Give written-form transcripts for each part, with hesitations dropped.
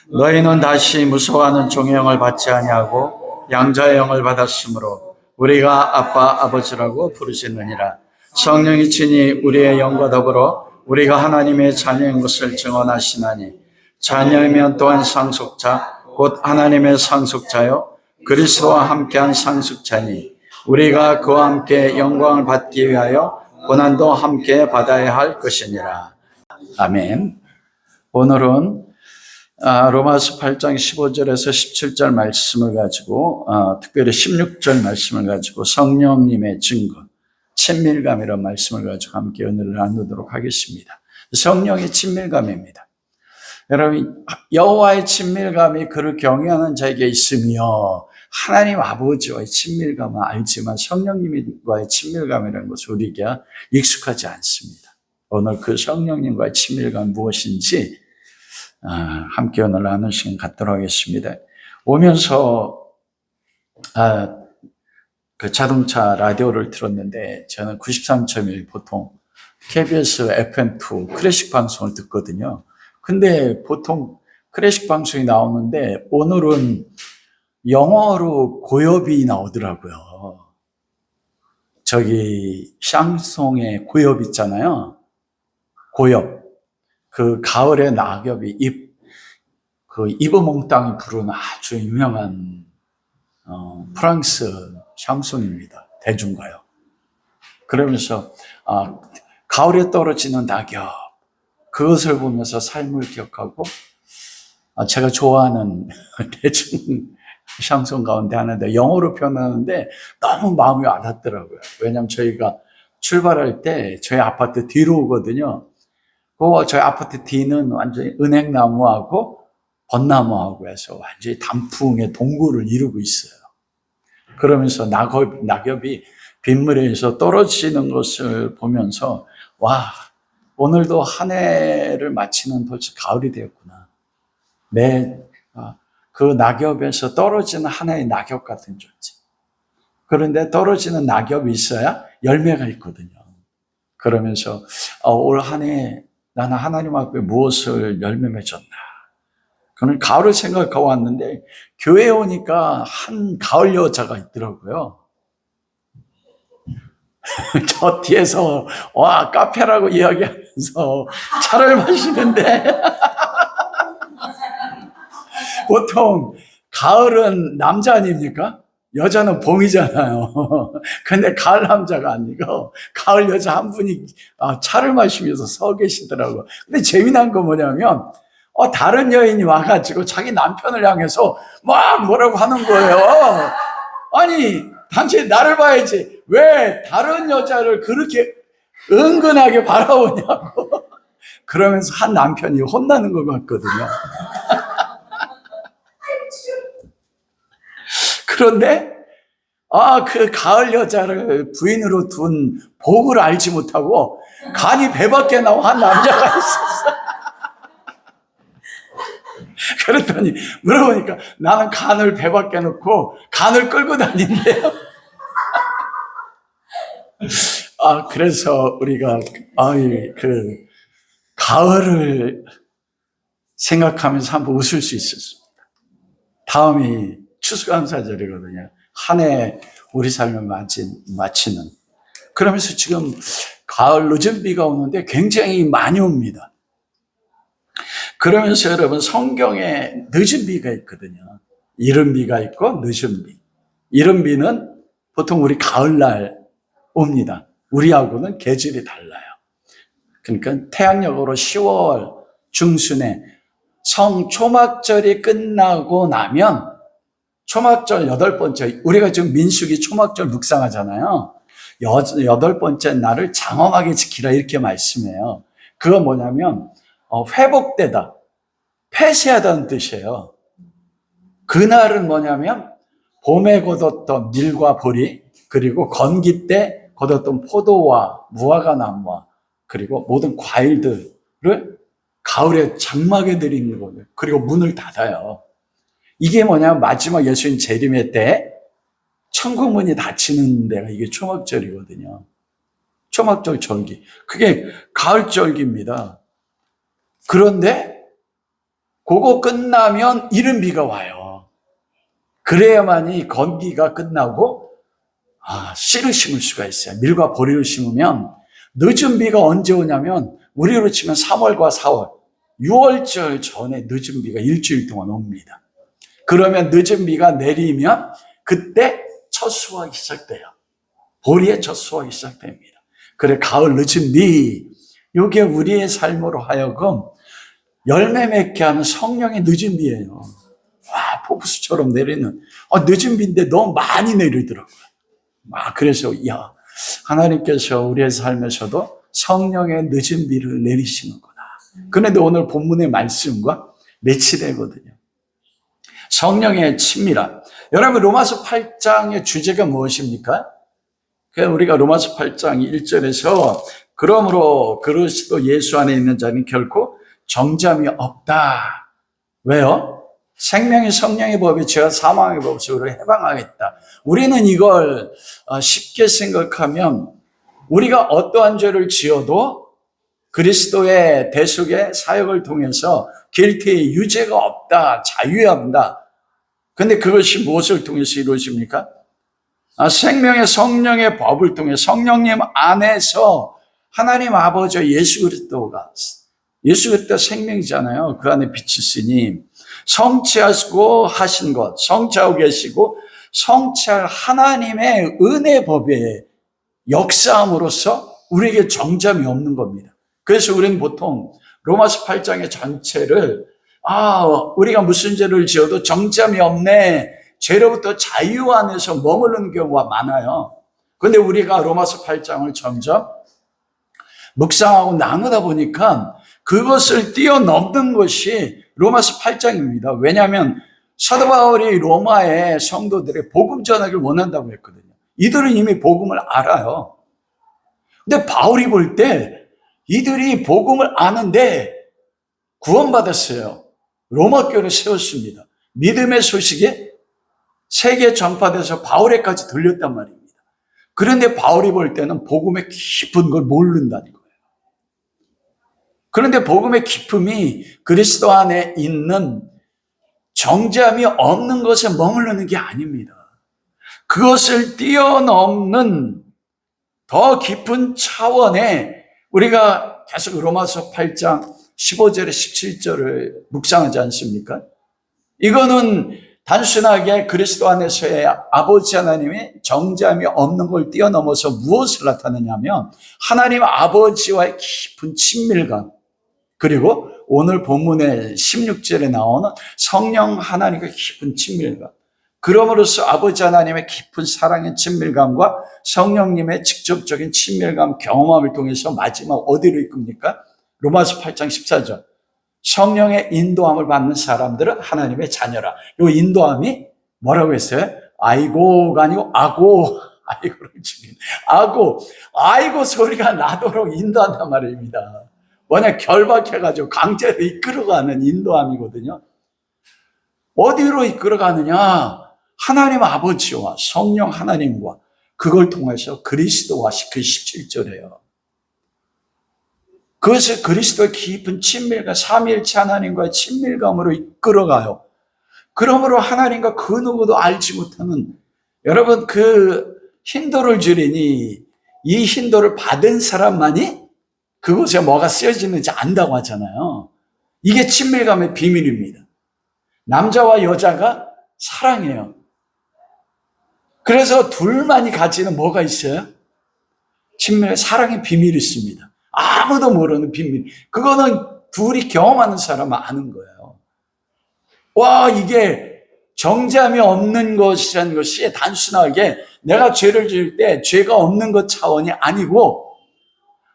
너희는 다시 무서워하는 종의 영을 받지 아니하고 양자의 영을 받았으므로 우리가 아빠 아버지라고 부르짖느니라. 성령이 친히 우리의 영과 더불어 우리가 하나님의 자녀인 것을 증언하시나니 자녀이면 또한 상속자 곧 하나님의 상속자요 그리스도와 함께한 상속자니 우리가 그와 함께 영광을 받기 위하여 고난도 함께 받아야 할 것이니라. 아멘. 오늘은 로마서 8장 15절에서 17절 말씀을 가지고 특별히 16절 말씀을 가지고 성령님의 증거, 친밀감이라는 말씀을 가지고 함께 은혜를 나누도록 하겠습니다. 성령의 친밀감입니다. 여러분, 여호와의 친밀감이 그를 경외하는 자에게 있으며 하나님 아버지와의 친밀감은 알지만 성령님과의 친밀감이라는 것은 우리에게 익숙하지 않습니다. 오늘 그 성령님과의 친밀감 무엇인지 함께 오늘 나누는 시간 갖도록 하겠습니다. 오면서 그 자동차 라디오를 들었는데 저는 93.1 보통 KBS FM2 클래식 방송을 듣거든요. 근데 보통 클래식 방송이 나오는데 오늘은 영어로 고엽이 나오더라고요. 저기 샹송의 고엽 있잖아요. 고엽. 그 가을의 낙엽이 이브몽땅이 부르는 아주 유명한 프랑스 샹송입니다. 대중가요. 그러면서 가을에 떨어지는 낙엽 그것을 보면서 삶을 기억하고 제가 좋아하는 대중 샹송 가운데 하나인데 영어로 표현하는데 너무 마음이 와닿더라고요. 왜냐하면 저희가 출발할 때 저희 아파트 뒤로 오거든요. 저희 아파트 뒤는 완전히 은행나무하고 벚나무하고 해서 완전히 단풍의 동굴을 이루고 있어요. 그러면서 낙엽이 빗물에서 떨어지는 것을 보면서 와, 오늘도 한 해를 마치는 벌써 가을이 되었구나. 그 낙엽에서 떨어지는 하나의 낙엽 같은 존재. 그런데 떨어지는 낙엽이 있어야 열매가 있거든요. 그러면서 올 한 해 나는 하나님 앞에 무엇을 열매 맺었나. 그는 가을을 생각하고 왔는데 교회에 오니까 한 가을 여자가 있더라고요. 저 뒤에서 카페라고 이야기하면서 차를 마시는데 보통 가을은 남자 아닙니까? 여자는 봄이잖아요. 근데 가을 남자가 아니고 가을 여자 한 분이 차를 마시면서 서 계시더라고요. 근데 재미난 건 뭐냐면 다른 여인이 와가지고 자기 남편을 향해서 막 뭐라고 하는 거예요. 아니 당신 나를 봐야지 왜 다른 여자를 그렇게 은근하게 바라보냐고 그러면서 한 남편이 혼나는 것 같거든요. 그런데 그 가을 여자를 부인으로 둔 복을 알지 못하고 간이 배 밖에 나온 한 남자가 있었어. 그랬더니 물어보니까 나는 간을 배 밖에 놓고 간을 끌고 다닌대요. 그래서 우리가 그 가을을 생각하면서 한번 웃을 수 있었습니다. 다음이 추수감사절이거든요. 한 해 우리 삶을 마치는. 그러면서 지금 가을 늦은 비가 오는데 굉장히 많이 옵니다. 그러면서 여러분 성경에 늦은 비가 있거든요. 이른 비가 있고 늦은 비. 이른 비는 보통 우리 가을날 옵니다. 우리하고는 계절이 달라요. 그러니까 태양력으로 10월 중순에 성초막절이 끝나고 나면 초막절 8번째, 우리가 지금 민수기 초막절 묵상하잖아요. 8번째 날을 장엄하게 지키라 이렇게 말씀해요. 그건 뭐냐면 회복되다, 폐쇄하다는 뜻이에요. 그날은 뭐냐면 봄에 거뒀던 밀과 보리, 그리고 건기 때 거뒀던 포도와 무화과 나무와 그리고 모든 과일들을 가을에 장막에 들이는 거예요. 그리고 문을 닫아요. 이게 뭐냐면 마지막 예수님 재림의 때 천국 문이 닫히는 데가 이게 초막절이거든요. 초막절 절기. 그게 가을 절기입니다. 그런데 그거 끝나면 이른 비가 와요. 그래야만이 건기가 끝나고 씨를 심을 수가 있어요. 밀과 보리를 심으면 늦은 비가 언제 오냐면 우리로 치면 3월과 4월, 6월절 전에 늦은 비가 일주일 동안 옵니다. 그러면 늦은 비가 내리면 그때 첫 수확이 시작돼요. 보리의 첫 수확이 시작됩니다. 그래, 가을 늦은 비, 이게 우리의 삶으로 하여금 열매 맺게 하는 성령의 늦은 비예요. 폭우수처럼 내리는 늦은 비인데 너무 많이 내리더라고요. 그래서 하나님께서 우리의 삶에서도 성령의 늦은 비를 내리시는구나. 그런데 오늘 본문의 말씀과 매치되거든요. 성령의 친밀함. 여러분, 로마서 8장의 주제가 무엇입니까? 우리가 로마서 8장 1절에서 그러므로 그리스도 예수 안에 있는 자는 결코 정죄함이 없다. 왜요? 생명의 성령의 법이 죄와 사망의 법으로 해방하겠다. 우리는 이걸 쉽게 생각하면 우리가 어떠한 죄를 지어도 그리스도의 대속의 사역을 통해서 길티의 유죄가 없다, 자유합니다. 근데 그것이 무엇을 통해서 이루어집니까? 생명의 성령의 법을 통해 성령님 안에서 하나님 아버지 예수 그리스도가, 예수 그리스도 생명이잖아요. 그 안에 빛이 있으니 성취하시고 하신 것, 성취하고 계시고 성취할 하나님의 은혜 법의 역사함으로써 우리에게 정죄함이 없는 겁니다. 그래서 우리는 보통 로마서 8장의 전체를 우리가 무슨 죄를 지어도 정죄함이 없네, 죄로부터 자유 안에서 머무르는 경우가 많아요. 그런데 우리가 로마서 8장을 점점 묵상하고 나누다 보니까 그것을 뛰어넘는 것이 로마서 8장입니다. 왜냐하면 사도 바울이 로마의 성도들의 복음 전하기를 원한다고 했거든요. 이들은 이미 복음을 알아요. 근데 바울이 볼 때 이들이 복음을 아는데 구원받았어요. 로마 교회를 세웠습니다. 믿음의 소식이 세계에 전파돼서 바울에까지 들렸단 말입니다. 그런데 바울이 볼 때는 복음의 깊은 걸 모른다는 거예요. 그런데 복음의 깊음이 그리스도 안에 있는 정죄함이 없는 것에 머무르는 게 아닙니다. 그것을 뛰어넘는 더 깊은 차원에 우리가 계속 로마서 8장 15절에 17절을 묵상하지 않습니까? 이거는 단순하게 그리스도 안에서의 아버지 하나님의 정죄함이 없는 걸 뛰어넘어서 무엇을 나타내냐면 하나님 아버지와의 깊은 친밀감, 그리고 오늘 본문의 16절에 나오는 성령 하나님과 깊은 친밀감, 그럼으로써 아버지 하나님의 깊은 사랑의 친밀감과 성령님의 직접적인 친밀감 경험함을 통해서 마지막 어디로 이끕니까? 로마서 8장 14절. 성령의 인도함을 받는 사람들은 하나님의 자녀라. 이 인도함이 뭐라고 했어요? 아이고가 아니고 아이고를 죽인 아이고 소리가 나도록 인도한단 말입니다. 워낙 결박해가지고 강제로 이끌어가는 인도함이거든요. 어디로 이끌어가느냐? 하나님 아버지와 성령 하나님과 그걸 통해서 그리스도와 그 17절에요. 그것을 그리스도의 깊은 친밀감, 삼위일체 하나님과의 친밀감으로 이끌어가요. 그러므로 하나님과 그 누구도 알지 못하는, 여러분, 그 힌도를 주리니 이 힌도를 받은 사람만이 그곳에 뭐가 쓰여지는지 안다고 하잖아요. 이게 친밀감의 비밀입니다. 남자와 여자가 사랑해요. 그래서 둘만이 가지는 뭐가 있어요? 친밀, 사랑의 비밀이 있습니다. 아무도 모르는 비밀. 그거는 둘이 경험하는 사람은 아는 거예요. 이게 정죄함이 없는 것이라는 것이 단순하게 내가 죄를 지을 때 죄가 없는 것 차원이 아니고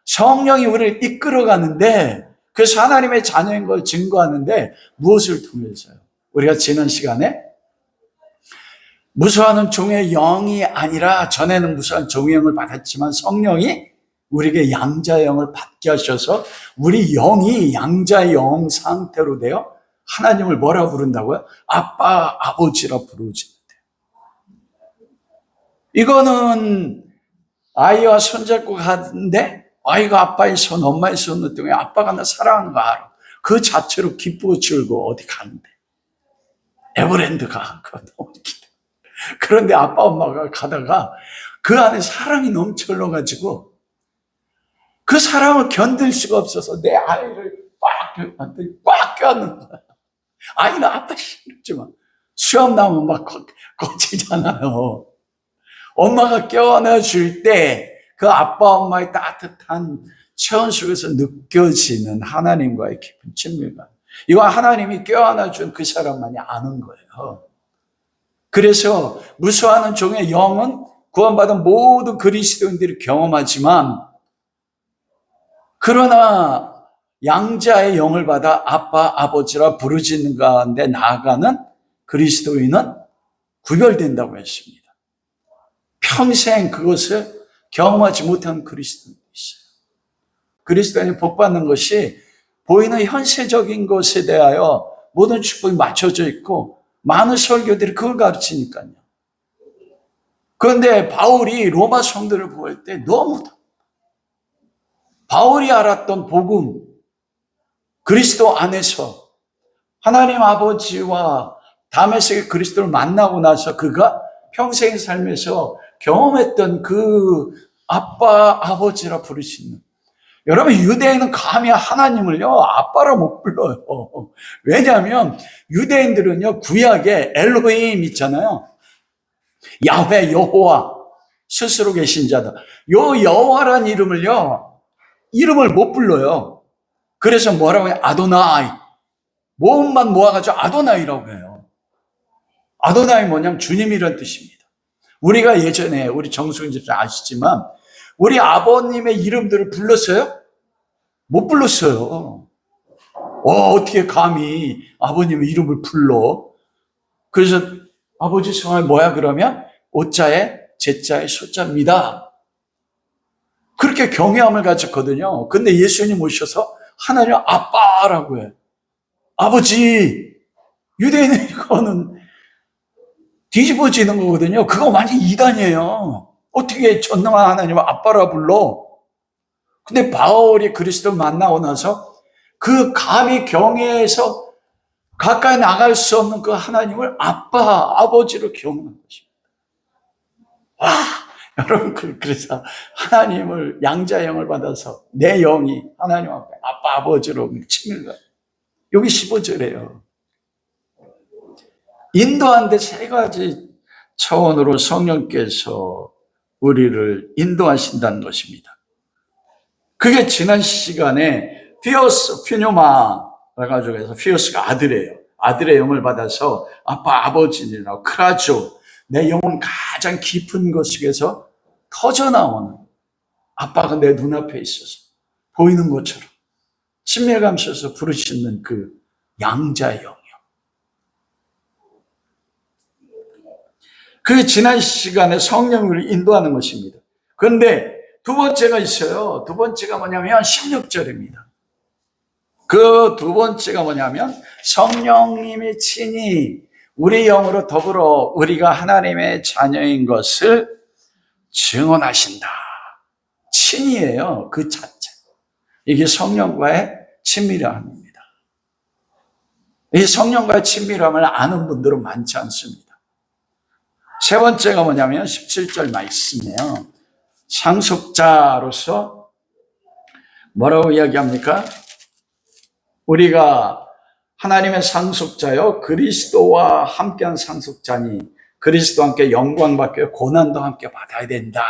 성령이 우리를 이끌어가는데, 그래서 하나님의 자녀인 걸 증거하는데 무엇을 통해서요? 우리가 지난 시간에 무수하는 종의 영이 아니라, 전에는 무수한 종의 영을 받았지만 성령이 우리에게 양자의 영을 받게 하셔서 우리 영이 양자의 영 상태로 되어 하나님을 뭐라 부른다고요? 아빠, 아버지라 부르지. 이거는 아이와 손잡고 가는데 아이가 아빠의 손, 엄마의 손을 통해 아빠가 나 사랑하는 거 알아. 그 자체로 기쁘고 즐거워 어디 가는데. 에버랜드 가. 그런데 아빠 엄마가 가다가 그 안에 사랑이 넘쳐 흘러가지고 그 사랑을 견딜 수가 없어서 내 아이를 꽉 껴안는 거야. 아이는 아빠 싫지만 수염 나면 막 거치잖아요. 엄마가 껴안아줄 때 그 아빠 엄마의 따뜻한 체온 속에서 느껴지는 하나님과의 깊은 친밀감. 이거 하나님이 껴안아준 그 사람만이 아는 거예요. 그래서 무수하는 종의 영은 구원받은 모든 그리스도인들이 경험하지만, 그러나 양자의 영을 받아 아빠, 아버지라 부르짖는 가운데 나아가는 그리스도인은 구별된다고 했습니다. 평생 그것을 경험하지 못한 그리스도인이 있어요. 그리스도인이 복받는 것이 보이는 현세적인 것에 대하여 모든 축복이 맞춰져 있고 많은 설교들이 그걸 가르치니까요. 그런데 바울이 로마 성도를 보일 때 너무 바울이 알았던 복음, 그리스도 안에서 하나님 아버지와 다메섹의 그리스도를 만나고 나서 그가 평생의 삶에서 경험했던 그 아빠, 아버지라 부르시는, 여러분 유대인은 감히 하나님을요 아빠라 못 불러요. 왜냐하면 유대인들은요 구약에 엘로힘 있잖아요. 야훼, 여호와, 스스로 계신 자다. 요 여호와란 이름을 못 불러요. 그래서 뭐라고 해요? 아도나이. 모음만 모아가지고 아도나이라고 해요. 아도나이 뭐냐면 주님이란 뜻입니다. 우리가 예전에 우리 정수근 집사 아시지만 우리 아버님의 이름들을 불렀어요? 못 불렀어요. 어떻게 감히 아버님의 이름을 불러? 그래서 아버지 성함이 뭐야 그러면? 오자에 제자에 소자입니다. 그렇게 경외함을 가졌거든요. 근데 예수님 오셔서 하나님 아빠라고 해. 아버지. 유대인은 이거는 뒤집어지는 거거든요. 그거 완전 이단이에요. 어떻게 전능한 하나님을 아빠라 불러? 근데 바울이 그리스도를 만나고 나서 그 감히 경외에서 가까이 나갈 수 없는 그 하나님을 아빠, 아버지로 경험한 것입니다. 와, 여러분, 그래서 하나님을 양자의 영을 받아서 내 영이 하나님 앞에 아빠, 아버지로 친밀감. 여기 15절이에요. 인도하는데 세 가지 차원으로 성령께서 우리를 인도하신다는 것입니다. 그게 지난 시간에 피오스, 피뇨마라 가지고 해서 피오스가 아들이에요. 아들의 영을 받아서 아빠, 아버지라고 크라조, 내 영혼 가장 깊은 것 속에서 터져나오는 아빠가 내 눈앞에 있어서 보이는 것처럼 친밀감 속에서 부르시는 그 양자의 영이요. 그게 지난 시간에 성령을 인도하는 것입니다. 그런데 두 번째가 있어요. 두 번째가 뭐냐면 16절입니다. 그 두 번째가 뭐냐면 성령님이 친히 우리 영으로 더불어 우리가 하나님의 자녀인 것을 증언하신다. 친이에요. 그 자체. 이게 성령과의 친밀함입니다. 이 성령과의 친밀함을 아는 분들은 많지 않습니다. 세 번째가 뭐냐면 17절 말씀이에요. 상속자로서 뭐라고 이야기합니까? 우리가 하나님의 상속자요 그리스도와 함께한 상속자니 그리스도와 함께 영광 받고 고난도 함께 받아야 된다.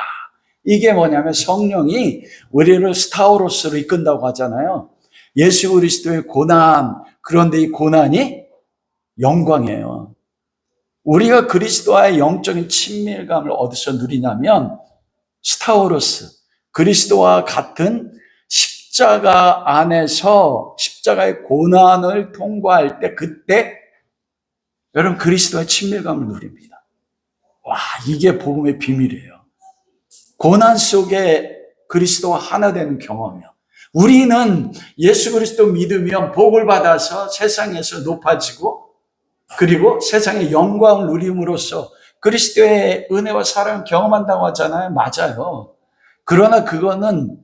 이게 뭐냐면 성령이 우리를 스타우로스로 이끈다고 하잖아요. 예수 그리스도의 고난, 그런데 이 고난이 영광이에요. 우리가 그리스도와의 영적인 친밀감을 어디서 누리냐면 스타우로스, 그리스도와 같은 십자가 안에서 십자가의 고난을 통과할 때 그때 여러분 그리스도와의 친밀감을 누립니다. 와, 이게 복음의 비밀이에요. 고난 속에 그리스도와 하나 되는 경험이요. 우리는 예수 그리스도 믿으면 복을 받아서 세상에서 높아지고 그리고 세상의 영광을 누림으로써 그리스도의 은혜와 사랑을 경험한다고 하잖아요. 맞아요. 그러나 그거는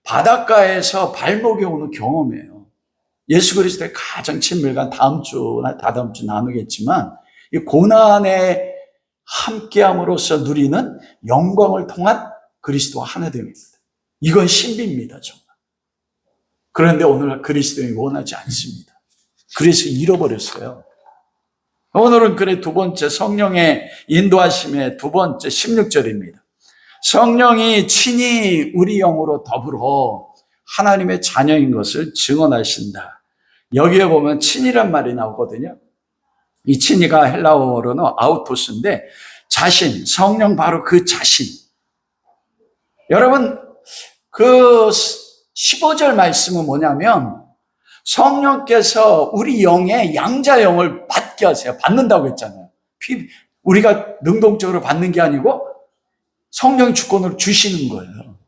바닷가에서 발목에 오는 경험이에요. 예수 그리스도의 가장 친밀감, 다음 주나 다다음 주 나누겠지만 이 고난에 함께함으로써 누리는 영광을 통한 그리스도와 하나 됨입니다. 이건 신비입니다, 정말. 그런데 오늘 그리스도인이 원하지 않습니다. 그래서 잃어버렸어요. 오늘은 그래 두 번째 성령의 인도하심의 두 번째 16절입니다. 성령이 친히 우리 영으로 더불어 하나님의 자녀인 것을 증언하신다. 여기에 보면 친이란 말이 나오거든요. 이 친이가 헬라어로는 아우토스인데 자신, 성령 바로 그 자신. 여러분 그 15절 말씀은 뭐냐면 성령께서 우리 영에 양자 영을 받게 하세요. 받는다고 했잖아요. 우리가 능동적으로 받는 게 아니고 성령 주권으로 주시는 거예요.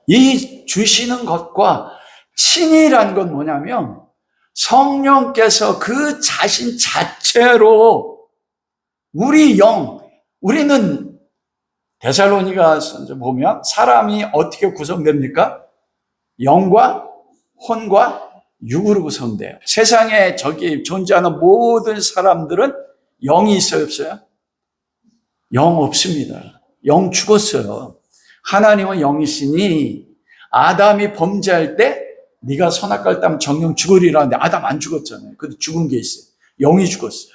이 주시는 것과 친이라는 건 뭐냐면 성령께서 그 자신 자체로 우리 영, 우리는 데살로니가서 보면 사람이 어떻게 구성됩니까? 영과 혼과 육으로 구성돼요. 세상에 저기 존재하는 모든 사람들은 영이 있어요, 없어요? 영 없습니다. 영 죽었어요. 하나님은 영이시니 아담이 범죄할 때 네가 선악과를 따면 정령 죽으리라는데 아담 안 죽었잖아요. 근데 죽은 게 있어요. 영이 죽었어요.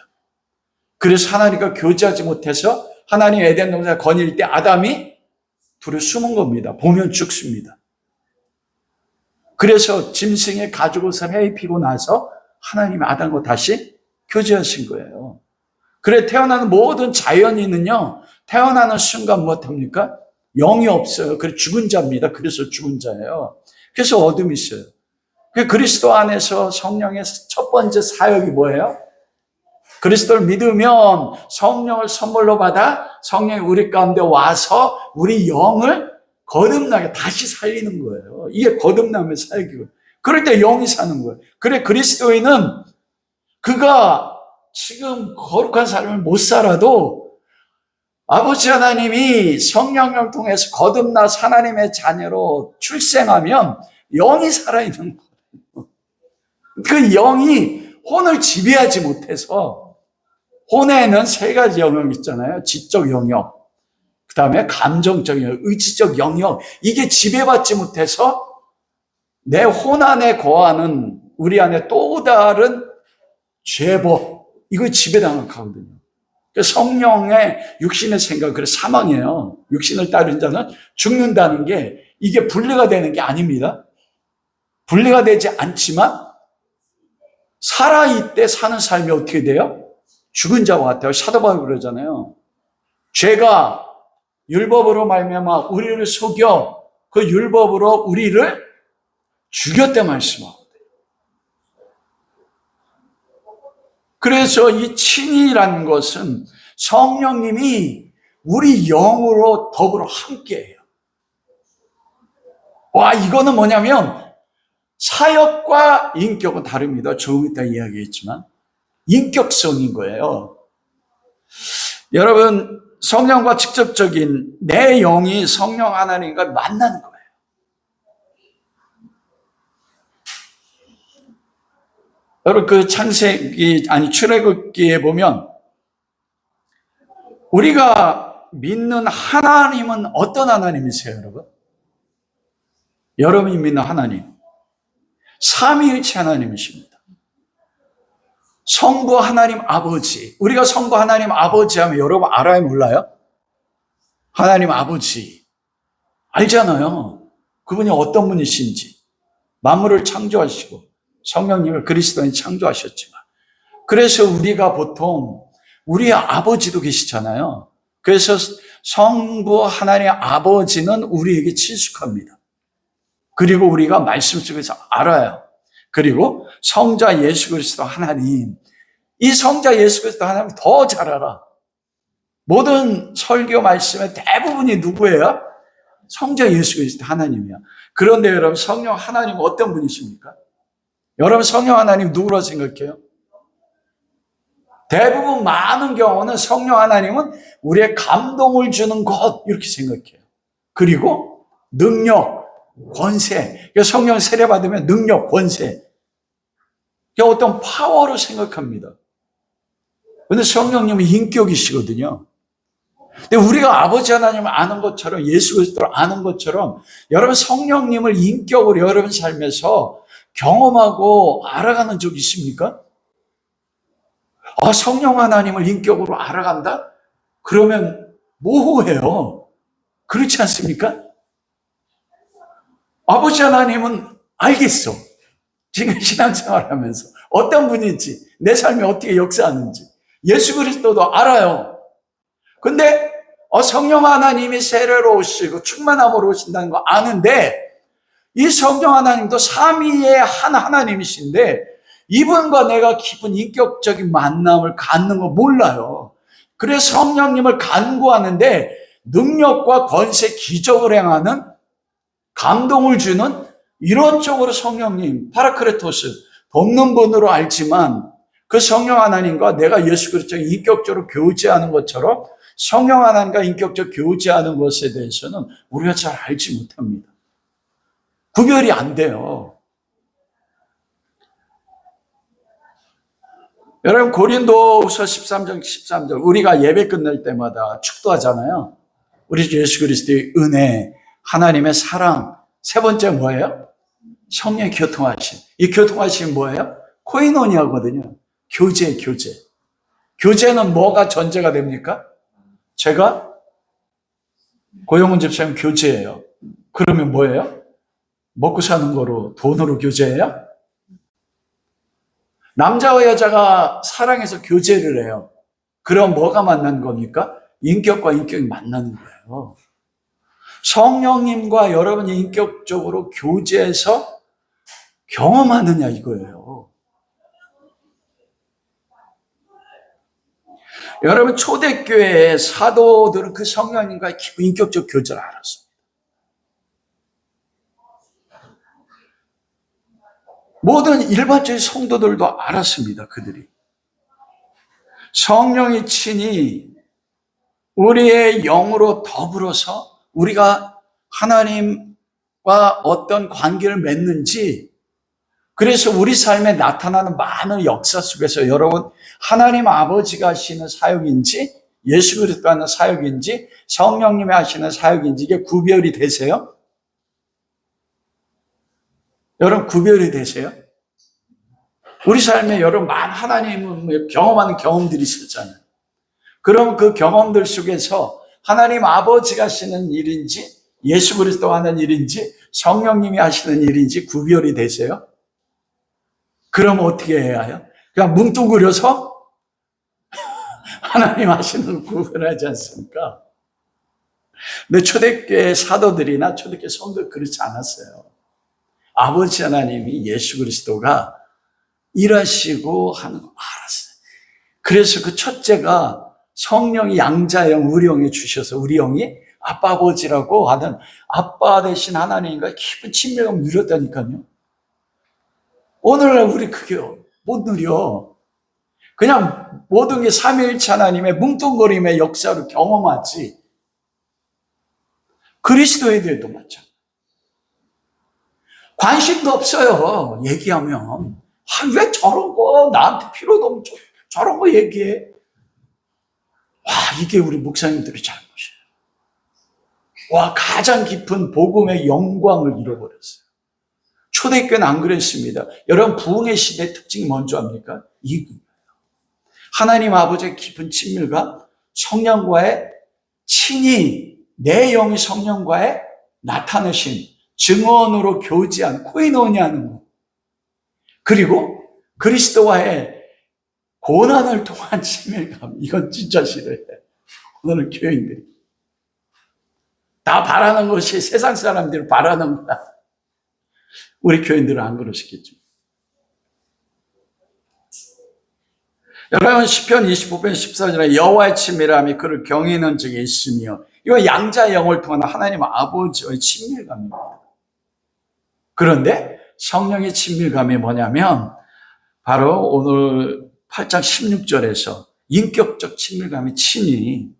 그래서 하나님과 교제하지 못해서 하나님 에덴 동산에 거닐 때 아담이 둘이 숨은 겁니다. 보면 죽습니다. 그래서 짐승의 가죽옷을 해입히고 나서 하나님이 아담과 다시 교제하신 거예요. 그래 태어나는 모든 자연인은요, 태어나는 순간 무엇합니까? 영이 없어요. 그래서 죽은 자입니다. 그래서 죽은 자예요. 그래서 어둠이 있어요. 그리스도 안에서 성령의 첫 번째 사역이 뭐예요? 그리스도를 믿으면 성령을 선물로 받아 성령이 우리 가운데 와서 우리 영을 거듭나게 다시 살리는 거예요. 이게 거듭남의 사역이고. 그럴 때 영이 사는 거예요. 그래 그리스도인은 그가 지금 거룩한 삶을 못 살아도 아버지 하나님이 성령을 통해서 거듭나서 하나님의 자녀로 출생하면 영이 살아있는 거예요. 그 영이 혼을 지배하지 못해서 혼에는 세 가지 영역이 있잖아요. 지적 영역, 그 다음에 감정적 영역, 의지적 영역. 이게 지배받지 못해서 내 혼 안에 거하는 우리 안에 또 다른 죄법, 이거 지배당하거든요. 성령의 육신의 생각, 그래서 사망이에요. 육신을 따르는 자는 죽는다는 게 이게 분리가 되는 게 아닙니다. 분리가 되지 않지만 살아있때 사는 삶이 어떻게 돼요? 죽은 자와 같아요. 사도 바울이 그러잖아요. 죄가 율법으로 말미암아 우리를 속여 그 율법으로 우리를 죽였다 말씀하거든요. 그래서 이 친이라는 것은 성령님이 우리 영으로 더불어 함께해요. 와, 이거는 뭐냐면 사역과 인격은 다릅니다. 조금 이따 이야기했지만 인격성인 거예요. 여러분, 성령과 직접적인 내 영이 성령 하나님과 만난 거예요. 여러분, 그 출애굽기에 보면 우리가 믿는 하나님은 어떤 하나님이세요, 여러분? 여러분이 믿는 하나님, 삼위일체 하나님이십니다. 성부 하나님 아버지. 우리가 성부 하나님 아버지 하면 여러분 알아요, 몰라요? 하나님 아버지 알잖아요. 그분이 어떤 분이신지. 만물을 창조하시고 성령님을 그리스도인 창조하셨지만, 그래서 우리가 보통 우리의 아버지도 계시잖아요. 그래서 성부 하나님 아버지는 우리에게 친숙합니다. 그리고 우리가 말씀 속에서 알아요. 그리고 성자 예수 그리스도 하나님, 이 성자 예수 그리스도 하나님 더 잘 알아. 모든 설교 말씀의 대부분이 누구예요? 성자 예수 그리스도 하나님이야. 그런데 여러분, 성령 하나님은 어떤 분이십니까? 여러분, 성령 하나님 누구라고 생각해요? 대부분 많은 경우는 성령 하나님은 우리의 감동을 주는 것, 이렇게 생각해요. 그리고 능력, 권세. 성령 세례받으면 능력, 권세. 그냥 어떤 파워로 생각합니다. 근데 성령님은 인격이시거든요. 근데 우리가 아버지 하나님을 아는 것처럼, 예수 그리스도를 아는 것처럼 여러분 성령님을 인격으로 여러분 삶에서 경험하고 알아가는 적 있습니까? 성령 하나님을 인격으로 알아간다? 그러면 모호해요. 그렇지 않습니까? 아버지 하나님은 알겠어. 지금 신앙생활 하면서 어떤 분인지, 내 삶이 어떻게 역사하는지. 예수 그리스도도 알아요. 근데 성령 하나님이 세례로 오시고 충만함으로 오신다는 거 아는데, 이 성령 하나님도 삼위의 한 하나님이신데 이분과 내가 깊은 인격적인 만남을 갖는 거 몰라요. 그래서 성령님을 간구하는데 능력과 권세, 기적을 행하는, 감동을 주는 이런 쪽으로 성령님, 파라크레토스, 돕는 분으로 알지만 그 성령 하나님과 내가 예수 그리스도와 인격적으로 교제하는 것처럼 성령 하나님과 인격적으로 교제하는 것에 대해서는 우리가 잘 알지 못합니다. 구별이 안 돼요. 여러분 고린도후서 13장 13절, 우리가 예배 끝날 때마다 축도하잖아요. 우리 주 예수 그리스도의 은혜, 하나님의 사랑, 세 번째 뭐예요? 성령의 교통하심. 이 교통하심이 뭐예요? 코이노니아거든요. 교제. 교제는 뭐가 전제가 됩니까? 제가 고용훈 집사님 교제예요. 그러면 뭐예요? 먹고 사는 거로, 돈으로 교제해요? 남자와 여자가 사랑해서 교제를 해요. 그럼 뭐가 만나는 겁니까? 인격과 인격이 만나는 거예요. 성령님과 여러분이 인격적으로 교제해서 경험하느냐 이거예요. 여러분 초대교회의 사도들은 그 성령님과의 깊은 인격적 교제를 알았습니다. 모든 일반적인 성도들도 알았습니다. 그들이. 성령이 친히 우리의 영으로 더불어서 우리가 하나님과 어떤 관계를 맺는지, 그래서 우리 삶에 나타나는 많은 역사 속에서 여러분 하나님 아버지가 하시는 사역인지 예수 그리스도가 하는 사역인지 성령님이 하시는 사역인지 이게 구별이 되세요? 여러분 구별이 되세요? 우리 삶에 여러분 하나님을 경험하는 경험들이 있었잖아요. 그럼 그 경험들 속에서 하나님 아버지가 하시는 일인지 예수 그리스도가 하는 일인지 성령님이 하시는 일인지 구별이 되세요? 그럼 어떻게 해야 해요? 그냥 뭉뚱그려서 하나님 하시는 걸 구별하지 않습니까? 근데 초대교회 사도들이나 초대교회 성도들 그렇지 않았어요. 아버지 하나님이 예수 그리스도가 일하시고 하는 거 알았어요. 그래서 그 첫째가 성령이 양자영, 우리 영에 주셔서 우리 영이 아빠 아버지라고 하는 아빠 대신 하나님과 깊은 친밀감을 누렸다니까요. 오늘날 우리 그게 못 누려. 그냥 모든 게 삼위일체 하나님의 뭉뚱거림의 역사로 경험하지. 그리스도에 대해도 마찬가지. 관심도 없어요. 얘기하면. 왜 저런 거 나한테 필요도 없는 저런 거 얘기해. 이게 우리 목사님들의 잘못이에요. 가장 깊은 복음의 영광을 잃어버렸어요. 초대교회는 안 그랬습니다. 여러분 부흥의 시대의 특징이 뭔지 압니까? 이거예요. 하나님 아버지의 깊은 친밀감, 성령과의 친히 내 영이 성령과의 나타내신 증언으로 교제한 코이노니아는 거. 그리고 그리스도와의 고난을 통한 친밀감. 이건 진짜 싫어해. 오늘 교인들이 다 바라는 것이 세상 사람들이 바라는 거야. 우리 교인들은 안 그러시겠죠. 여러분 시편 25편 14절에 여호와의 친밀함이 그를 경외하는 적에 있으며, 이거 양자의 영을 통한 하나님 아버지의 친밀감입니다. 그런데 성령의 친밀감이 뭐냐면 바로 오늘 8장 16절에서 인격적 친밀감이 친히,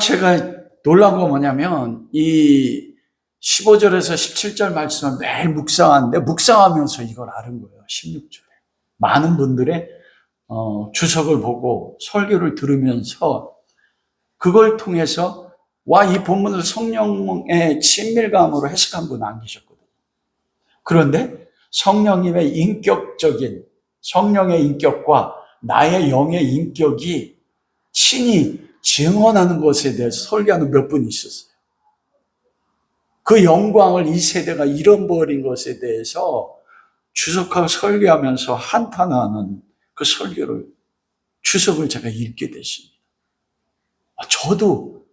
제가 놀란 거 뭐냐면 이 15절에서 17절 말씀을 매일 묵상하는데 묵상하면서 이걸 아는 거예요. 16절에. 많은 분들의 주석을 보고 설교를 들으면서 그걸 통해서 이 본문을 성령의 친밀감으로 해석한 분 안 계셨거든요. 그런데 성령님의 성령의 인격과 나의 영의 인격이 친히 증언하는 것에 대해서 설교하는 몇 분이 있었어요. 그 영광을 이 세대가 잃어버린 것에 대해서 주석하고 설교하면서 한탄하는 그 주석을 제가 읽게 됐습니다. 저도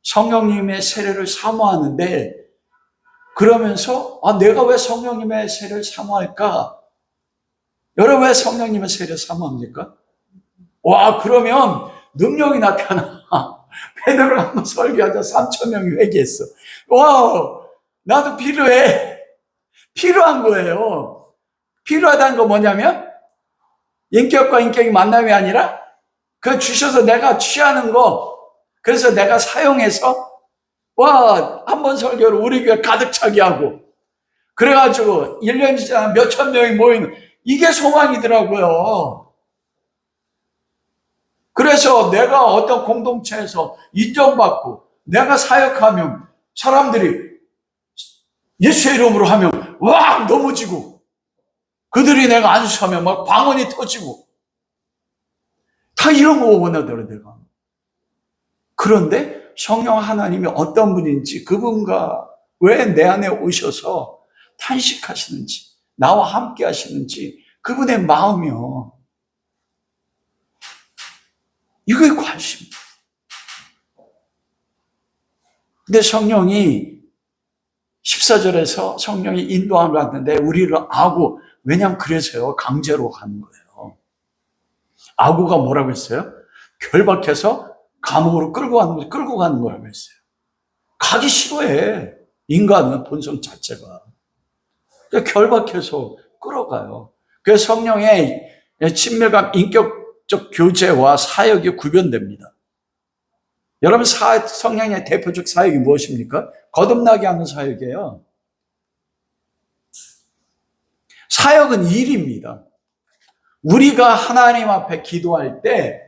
성령님의 세례를 사모하는데 그러면서 내가 왜 성령님의 세례를 사모할까? 여러분 왜 성령님의 세례를 사모합니까? 그러면 능력이 나타나. 베드로가 한번 설교하자 3,000명이 회개했어. 나도 필요해. 필요한 거예요. 필요하다는 거 뭐냐면 인격과 인격이 만남이 아니라 그 주셔서 내가 취하는 거, 그래서 내가 사용해서 한 번 설교를 우리 교회 가득 차게 하고 그래가지고 1년이 지나 몇천 명이 모이는 이게 소망이더라고요. 그래서 내가 어떤 공동체에서 인정받고 내가 사역하면 사람들이 예수의 이름으로 하면 넘어지고 그들이 내가 안수하면 막 방언이 터지고 다 이런 거 원하더라고요, 내가. 그런데 성령 하나님이 어떤 분인지 그분과 왜 내 안에 오셔서 탄식하시는지 나와 함께 하시는지 그분의 마음이요. 이거에 관심입니다. 근데 성령이 14절에서 성령이 인도함을 받는데 우리를 왜냐면 그래서요, 강제로 가는 거예요. 아구가 뭐라고 했어요? 결박해서 감옥으로 끌고 가는 거라고 했어요. 가기 싫어해. 인간은 본성 자체가. 그러니까 결박해서 끌어가요. 그래서 성령의 친밀감, 인격적 교제와 사역이 구별됩니다. 여러분, 성령의 대표적 사역이 무엇입니까? 거듭나게 하는 사역이에요. 사역은 일입니다. 우리가 하나님 앞에 기도할 때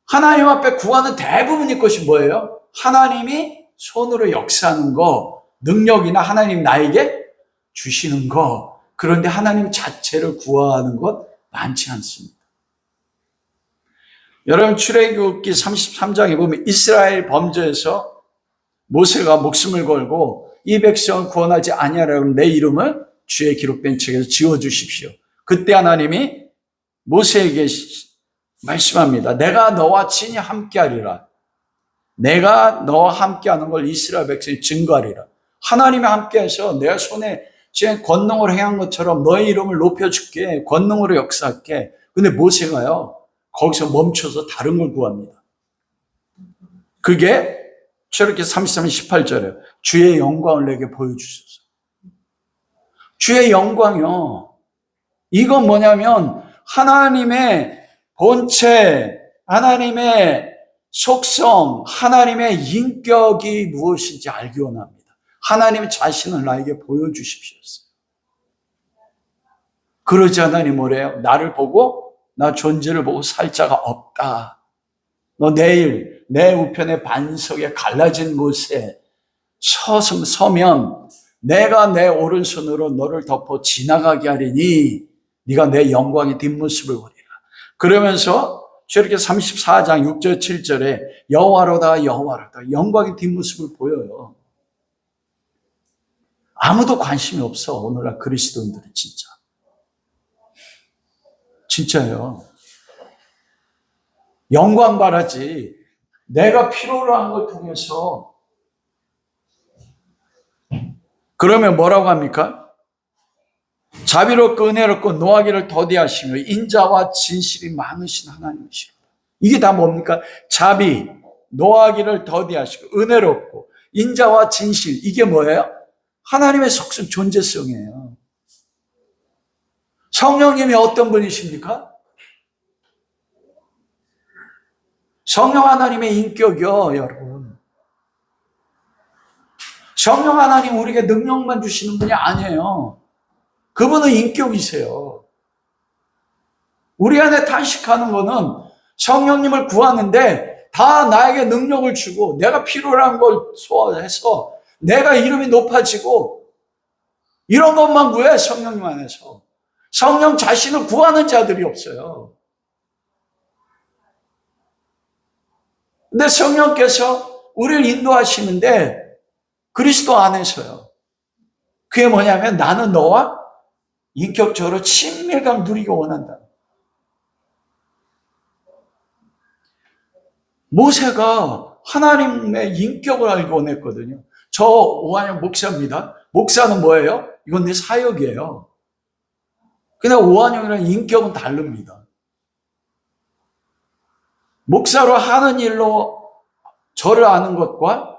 하나님 앞에 구하는 대부분의 것이 뭐예요? 하나님이 손으로 역사하는 거, 능력이나 하나님 나에게 주시는 거, 그런데 하나님 자체를 구하는 것 많지 않습니다. 여러분, 출애굽기 33장에 보면 이스라엘 범죄에서 모세가 목숨을 걸고 이 백성을 구원하지 아니하라고 내 이름을 주의 기록된 책에서 지워주십시오. 그때 하나님이 모세에게 말씀합니다. 내가 너와 친히 함께하리라. 내가 너와 함께하는 걸 이스라엘 백성이 증거하리라. 하나님이 함께해서 내가 손에 제 권능으로 행한 것처럼 너의 이름을 높여줄게. 권능으로 역사할게. 근데 모세가요, 거기서 멈춰서 다른 걸 구합니다. 그게 저렇게 33, 18절에 주의 영광을 내게 보여주소서. 주의 영광이요. 이건 뭐냐면 하나님의 본체, 하나님의 속성, 하나님의 인격이 무엇인지 알기 원합니다. 하나님 자신을 나에게 보여주십시오. 그러지 하나님 뭐래요? 나를 보고 나 존재를 보고 살 자가 없다. 너 내일 내 우편의 반석에 갈라진 곳에 서면 내가 내 오른손으로 너를 덮어 지나가게 하리니 네가 내 영광의 뒷모습을 보리라. 그러면서 저렇게 34장 6절 7절에 여호와로다 여호와로다 영광의 뒷모습을 보여요. 아무도 관심이 없어. 오늘날 그리스도인들은 진짜예요. 영광 바라지. 내가 필요로 한 걸 통해서. 그러면 뭐라고 합니까? 자비롭고 은혜롭고 노하기를 더디하시며 인자와 진실이 많으신 하나님이시라. 이게 다 뭡니까? 자비, 노하기를 더디하시고 은혜롭고 인자와 진실. 이게 뭐예요? 하나님의 속성, 존재성이에요. 성령님이 어떤 분이십니까? 성령 하나님의 인격이요, 여러분. 성령 하나님 우리에게 능력만 주시는 분이 아니에요. 그분은 인격이세요. 우리 안에 탄식하는 거는 성령님을 구하는데 다 나에게 능력을 주고 내가 필요한 걸 소화해서 내가 이름이 높아지고 이런 것만 구해. 성령님 안에서 성령 자신을 구하는 자들이 없어요. 근데 성령께서 우리를 인도하시는데 그리스도 안에서요. 그게 뭐냐면 나는 너와 인격적으로 친밀감 누리기 원한다. 모세가 하나님의 인격을 알고 원했거든요. 저 오한영 목사입니다. 목사는 뭐예요? 이건 내 사역이에요. 근데 오한영이랑 인격은 다릅니다. 목사로 하는 일로 저를 아는 것과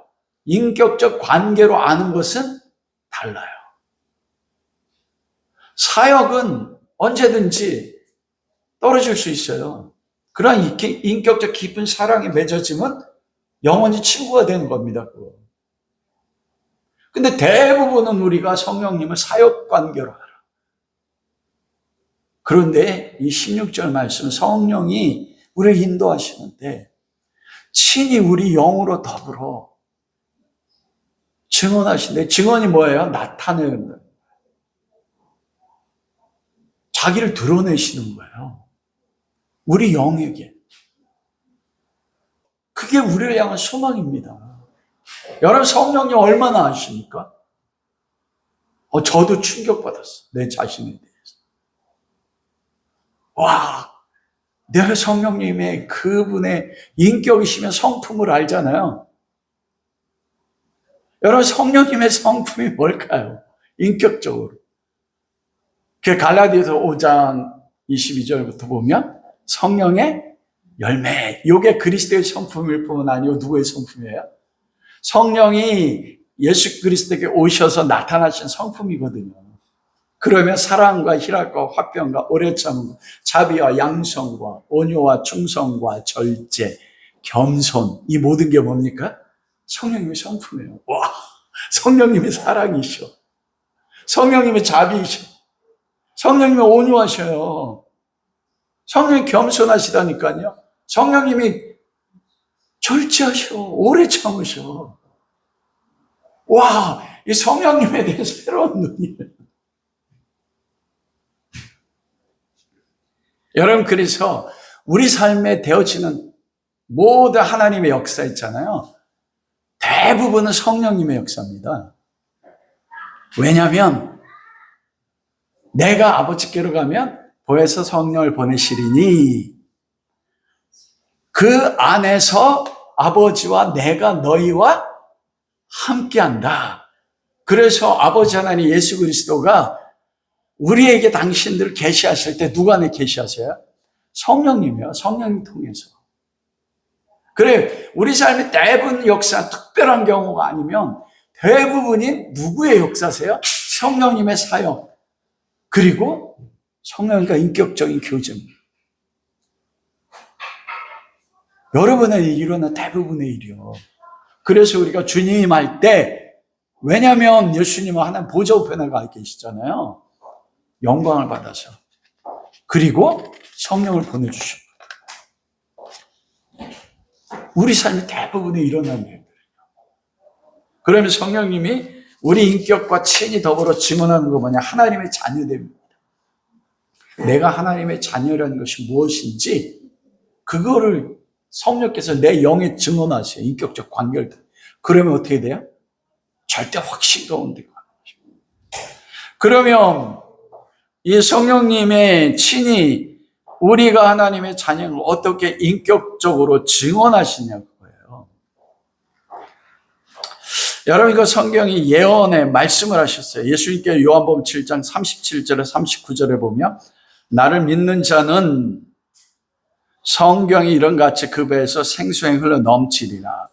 인격적 관계로 아는 것은 달라요. 사역은 언제든지 떨어질 수 있어요. 그러한 인격적 깊은 사랑이 맺어지면 영원히 친구가 되는 겁니다. 근데 대부분은 우리가 성령님을 사역 관계로 알아. 그런데 이 16절 말씀 성령이 우리를 인도하시는데 친히 우리 영으로 더불어 증언하시는데 증언이 뭐예요? 나타내는 거예요. 자기를 드러내시는 거예요. 우리 영에게. 그게 우리를 향한 소망입니다. 여러분 성령님 얼마나 아십니까? 저도 충격받았어. 내 자신에 대해서. 와, 내가 성령님의 그분의 인격이시면 성품을 알잖아요. 여러분 성령님의 성품이 뭘까요? 인격적으로. 그 갈라디아서 5장 22절부터 보면 성령의 열매, 이게 그리스도의 성품일 뿐 아니고 누구의 성품이에요? 성령이 예수 그리스도에게 오셔서 나타나신 성품이거든요. 그러면 사랑과 희락과 화평과 오래 참음과 자비와 양성과 온유와 충성과 절제, 겸손, 이 모든 게 뭡니까? 성령님의 성품이에요. 와, 성령님이 사랑이셔. 성령님이 자비이셔. 성령님이 온유하셔요. 성령님이 겸손하시다니까요. 성령님이 절제하셔. 오래 참으셔. 와, 이 성령님에 대해 새로운 눈이에요. 여러분, 그래서 우리 삶에 되어지는 모든 하나님의 역사 있잖아요. 대부분은 성령님의 역사입니다. 왜냐하면 내가 아버지께로 가면 보혜사 성령을 보내시리니 그 안에서 아버지와 내가 너희와 함께한다. 그래서 아버지 하나님 예수 그리스도가 우리에게 당신들을 계시하실 때 누가 안에 계시하세요? 성령님이요. 성령님 통해서. 그래, 우리 삶의 대부분 역사, 특별한 경우가 아니면 대부분이 누구의 역사세요? 성령님의 사역. 그리고 성령과 인격적인 교제입니다. 여러분의 일은 대부분의 일이요. 그래서 우리가 주님 할 때, 왜냐하면 예수님은 하나님 보좌 우편에 가 계시잖아요. 영광을 받아서. 그리고 성령을 보내주시고. 우리 삶이 대부분에 일어나는 일이에요. 그러면 성령님이 우리 인격과 친히 더불어 증언하는 거 뭐냐? 하나님의 자녀됨입니다. 내가 하나님의 자녀라는 것이 무엇인지 그거를 성령께서 내 영에 증언하세요. 인격적 관계를. 그러면 어떻게 돼요? 절대 확신 가운데 가는 것입니다. 그러면 이 성령님의 친히 우리가 하나님의 자녀를 어떻게 인격적으로 증언하시냐고 거예요. 여러분, 이거 성경이 예언의 말씀을 하셨어요. 예수님께 요한복음 7장 37절에 39절에 보면 나를 믿는 자는 성경이 이런 같이 그 배에서 생수의 흘러 넘치리라.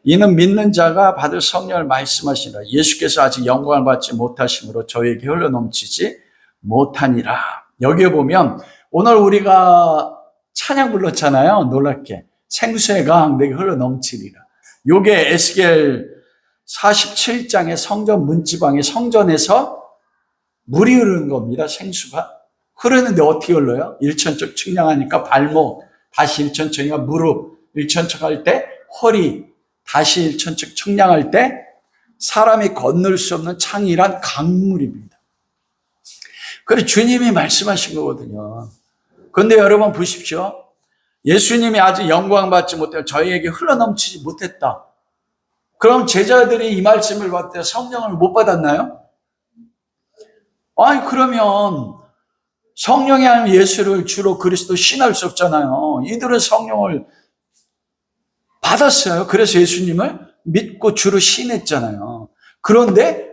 이는 믿는 자가 받을 성령을 말씀하시라. 예수께서 아직 영광을 받지 못하심으로 저에게 흘러 넘치지 못하니라. 여기에 보면 오늘 우리가 찬양 불렀잖아요. 놀랍게 생수의 강 내게 흘러 넘치리라. 요게 에스겔 47장의 성전 문지방의 성전에서 물이 흐르는 겁니다. 생수가. 흐르는데 어떻게 흘러요? 일천척 측량하니까 발목, 다시 일천척이니까 무릎, 일천척 할 때 허리, 다시 일천척 측량할 때 사람이 건널 수 없는 창이란 강물입니다. 그래서 주님이 말씀하신 거거든요. 그런데 여러분 보십시오. 예수님이 아직 영광받지 못해 저희에게 흘러넘치지 못했다. 그럼 제자들이 이 말씀을 받을 때 성령을 못 받았나요? 아니 그러면 성령이 아닌 예수를 주로 그리스도 신할 수 없잖아요. 이들은 성령을 받았어요. 그래서 예수님을 믿고 주로 신했잖아요. 그런데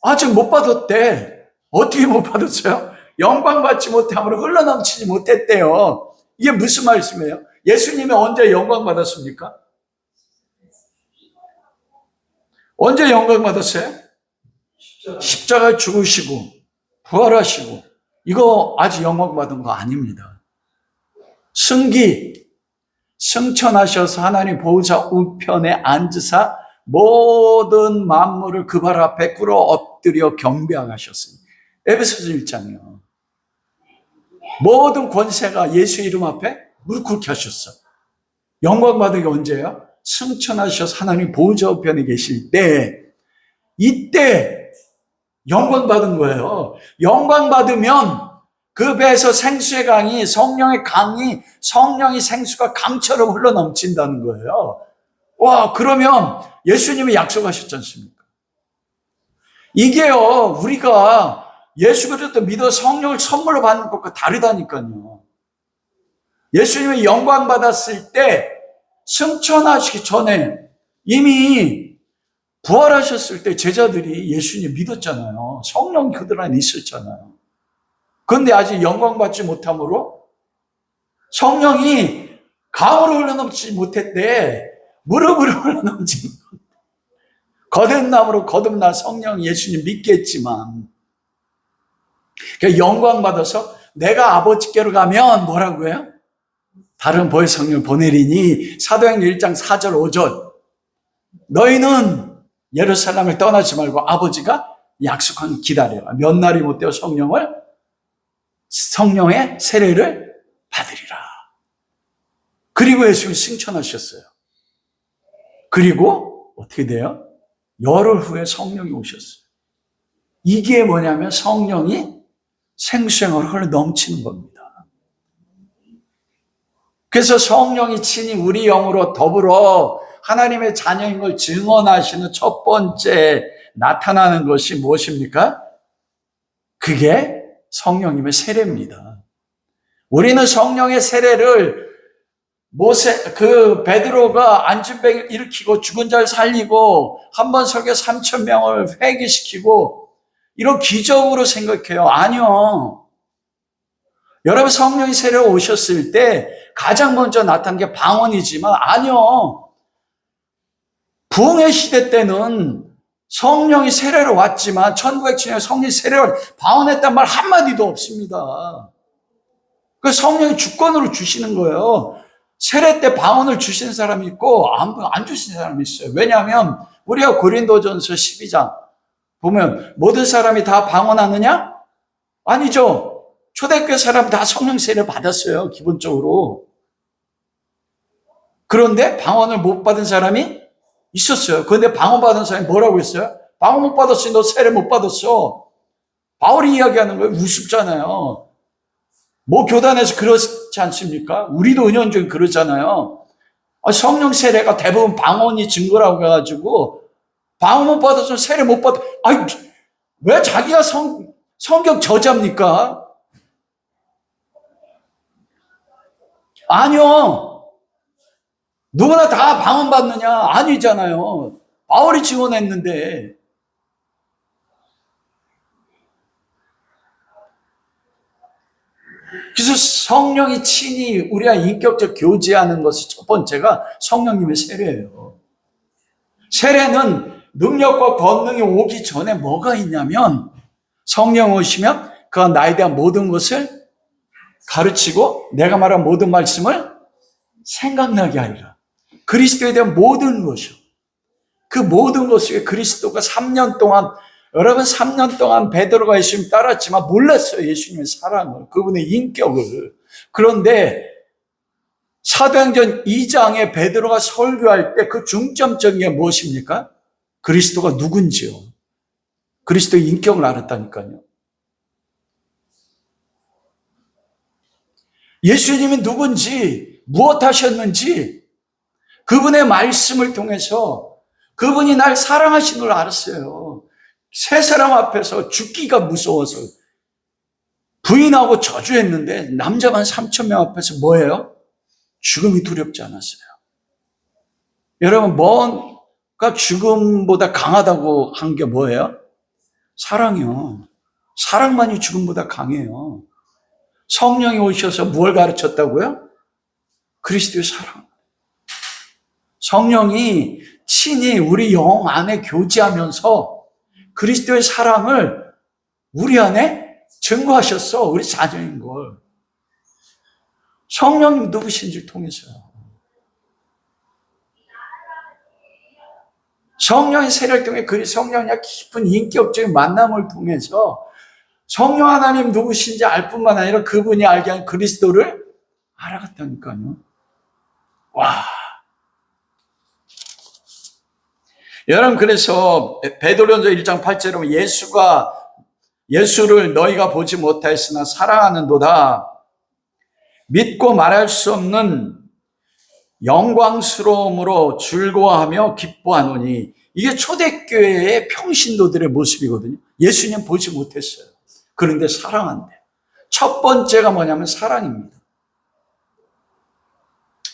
아직 못 받았대. 어떻게 못 받았어요? 영광 받지 못함으로 흘러넘치지 못했대요. 이게 무슨 말씀이에요? 예수님이 언제 영광 받았습니까? 언제 영광 받았어요? 십자가에 죽으시고 부활하시고. 이거 아직 영광 받은 거 아닙니다. 승천하셔서 하나님 보좌 우편에 앉으사 모든 만물을 그 발 앞에 꿇어 엎드려 경배하셨습니다. 에베소서 1장이요. 모든 권세가 예수 이름 앞에 무릎 꿇게 하셨어. 영광 받은 게 언제예요? 승천하셔서 하나님 보좌 우편에 계실 때, 이때 영광 받은 거예요. 영광 받으면 그 배에서 생수의 강이, 성령의 강이, 성령의 생수가 강처럼 흘러넘친다는 거예요. 와, 그러면 예수님이 약속하셨지 않습니까? 이게요, 우리가 예수 그리스도 믿어 성령을 선물로 받는 것과 다르다니까요. 예수님이 영광 받았을 때 승천하시기 전에 이미 부활하셨을 때 제자들이 예수님 믿었잖아요. 성령이 그들 안에 있었잖아요. 그런데 아직 영광 받지 못함으로 성령이 강으로 흘러넘치지 못했대. 무릎으로 흘러넘친 거듭남으로 거듭난 성령 예수님 믿겠지만, 영광 받아서 내가 아버지께로 가면 뭐라고 해요? 다른 보혜 성령을 보내리니, 사도행전 1장 4절 5절 너희는 예루살렘을 떠나지 말고 아버지가 약속한 기다려라. 몇 날이 못 되어 성령의 세례를 받으리라. 그리고 예수님이 승천하셨어요. 그리고 어떻게 돼요? 열흘 후에 성령이 오셨어요. 이게 뭐냐면 성령이 생수행을 흘러 넘치는 겁니다. 그래서 성령이 친히 우리 영으로 더불어 하나님의 자녀인 걸 증언하시는 첫 번째 나타나는 것이 무엇입니까? 그게 성령님의 세례입니다. 우리는 성령의 세례를 베드로가 안진병을 일으키고 죽은 자를 살리고 한 번 설교 3,000명을 회개시키고 이런 기적으로 생각해요. 아니요. 여러분 성령이 세례가 오셨을 때 가장 먼저 나타난 게 방언이지만 아니요. 부흥의 시대 때는 성령이 세례로 왔지만 1907년에 성령이 세례로 방언했단 말 한마디도 없습니다. 그 성령이 주권으로 주시는 거예요. 세례 때 방언을 주시는 사람이 있고 안 주시는 사람이 있어요. 왜냐하면 우리가 고린도전서 12장 보면 모든 사람이 다 방언하느냐? 아니죠. 초대교회 사람 다 성령 세례 받았어요. 기본적으로. 그런데 방언을 못 받은 사람이 있었어요. 그런데 방언 받은 사람이 뭐라고 했어요? 방언 못 받았으니 너 세례 못 받았어. 바울이 이야기하는 거예요. 우습잖아요. 뭐 교단에서 그렇지 않습니까? 우리도 은연중에 그러잖아요. 성령 세례가 대부분 방언이 증거라고 해가지고 방언 못 받았으면 세례 못 받아. 왜 자기가 성경 저자입니까? 아니요. 누구나 다 방언 받느냐? 아니잖아요. 바울이 증언했는데. 그래서 성령이 친히 우리가 인격적 교제하는 것이 첫 번째가 성령님의 세례예요. 세례는 능력과 권능이 오기 전에 뭐가 있냐면 성령 오시면 그가 나에 대한 모든 것을 가르치고 내가 말한 모든 말씀을 생각나게 하리라. 그리스도에 대한 모든 것이요. 그 모든 것을 그리스도가 3년 동안, 여러분 3년 동안 베드로가 예수님 따랐지만 몰랐어요. 예수님의 사랑을, 그분의 인격을. 그런데 사도행전 2장에 베드로가 설교할 때 그 중점적인 게 무엇입니까? 그리스도가 누군지요. 그리스도의 인격을 알았다니까요. 예수님이 누군지, 무엇 하셨는지 그분의 말씀을 통해서 그분이 날 사랑하신 걸 알았어요. 세 사람 앞에서 죽기가 무서워서 부인하고 저주했는데 남자만 3,000명 앞에서 뭐예요? 죽음이 두렵지 않았어요. 여러분, 뭔가 죽음보다 강하다고 한 게 뭐예요? 사랑이요. 사랑만이 죽음보다 강해요. 성령이 오셔서 뭘 가르쳤다고요? 그리스도의 사랑. 성령이 친히 우리 영 안에 교제하면서 그리스도의 사랑을 우리 안에 증거하셨어. 우리 자녀인 걸. 성령님 누구신지를 통해서요. 성령의 세례를 통해 그 성령과 깊은 인격적인 만남을 통해서 성령 하나님 누구신지 알 뿐만 아니라 그분이 알게 한 그리스도를 알아갔다니까요. 와. 여러분, 그래서 베드로전서 1장 8절에 보면 예수를 너희가 보지 못하였으나 사랑하는도다. 믿고 말할 수 없는 영광스러움으로 즐거워하며 기뻐하노니, 이게 초대교회의 평신도들의 모습이거든요. 예수님 보지 못했어요. 그런데 사랑한대. 첫 번째가 뭐냐면 사랑입니다.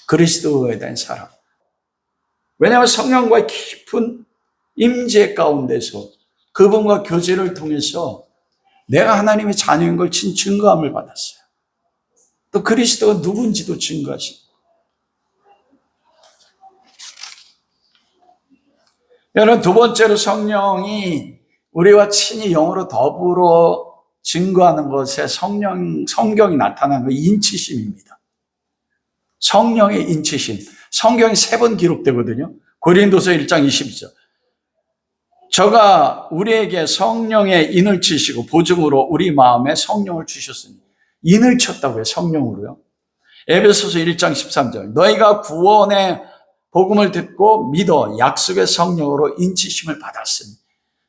그리스도에 대한 사랑. 왜냐하면 성령과의 깊은 임재 가운데서 그분과 교제를 통해서 내가 하나님의 자녀인 걸 증거함을 받았어요. 또 그리스도가 누군지도 증거하십니다. 여러분, 두 번째로 성령이 우리와 친히 영으로 더불어 증거하는 것에 성경이 나타나는 건 인치심입니다. 성령의 인치심. 성경이 3번 기록되거든요. 고린도서 1장 22절. 저가 우리에게 성령의 인을 치시고 보증으로 우리 마음에 성령을 주셨으니. 인을 쳤다고요. 성령으로요. 에베소서 1장 13절. 너희가 구원의 복음을 듣고 믿어 약속의 성령으로 인치심을 받았으니.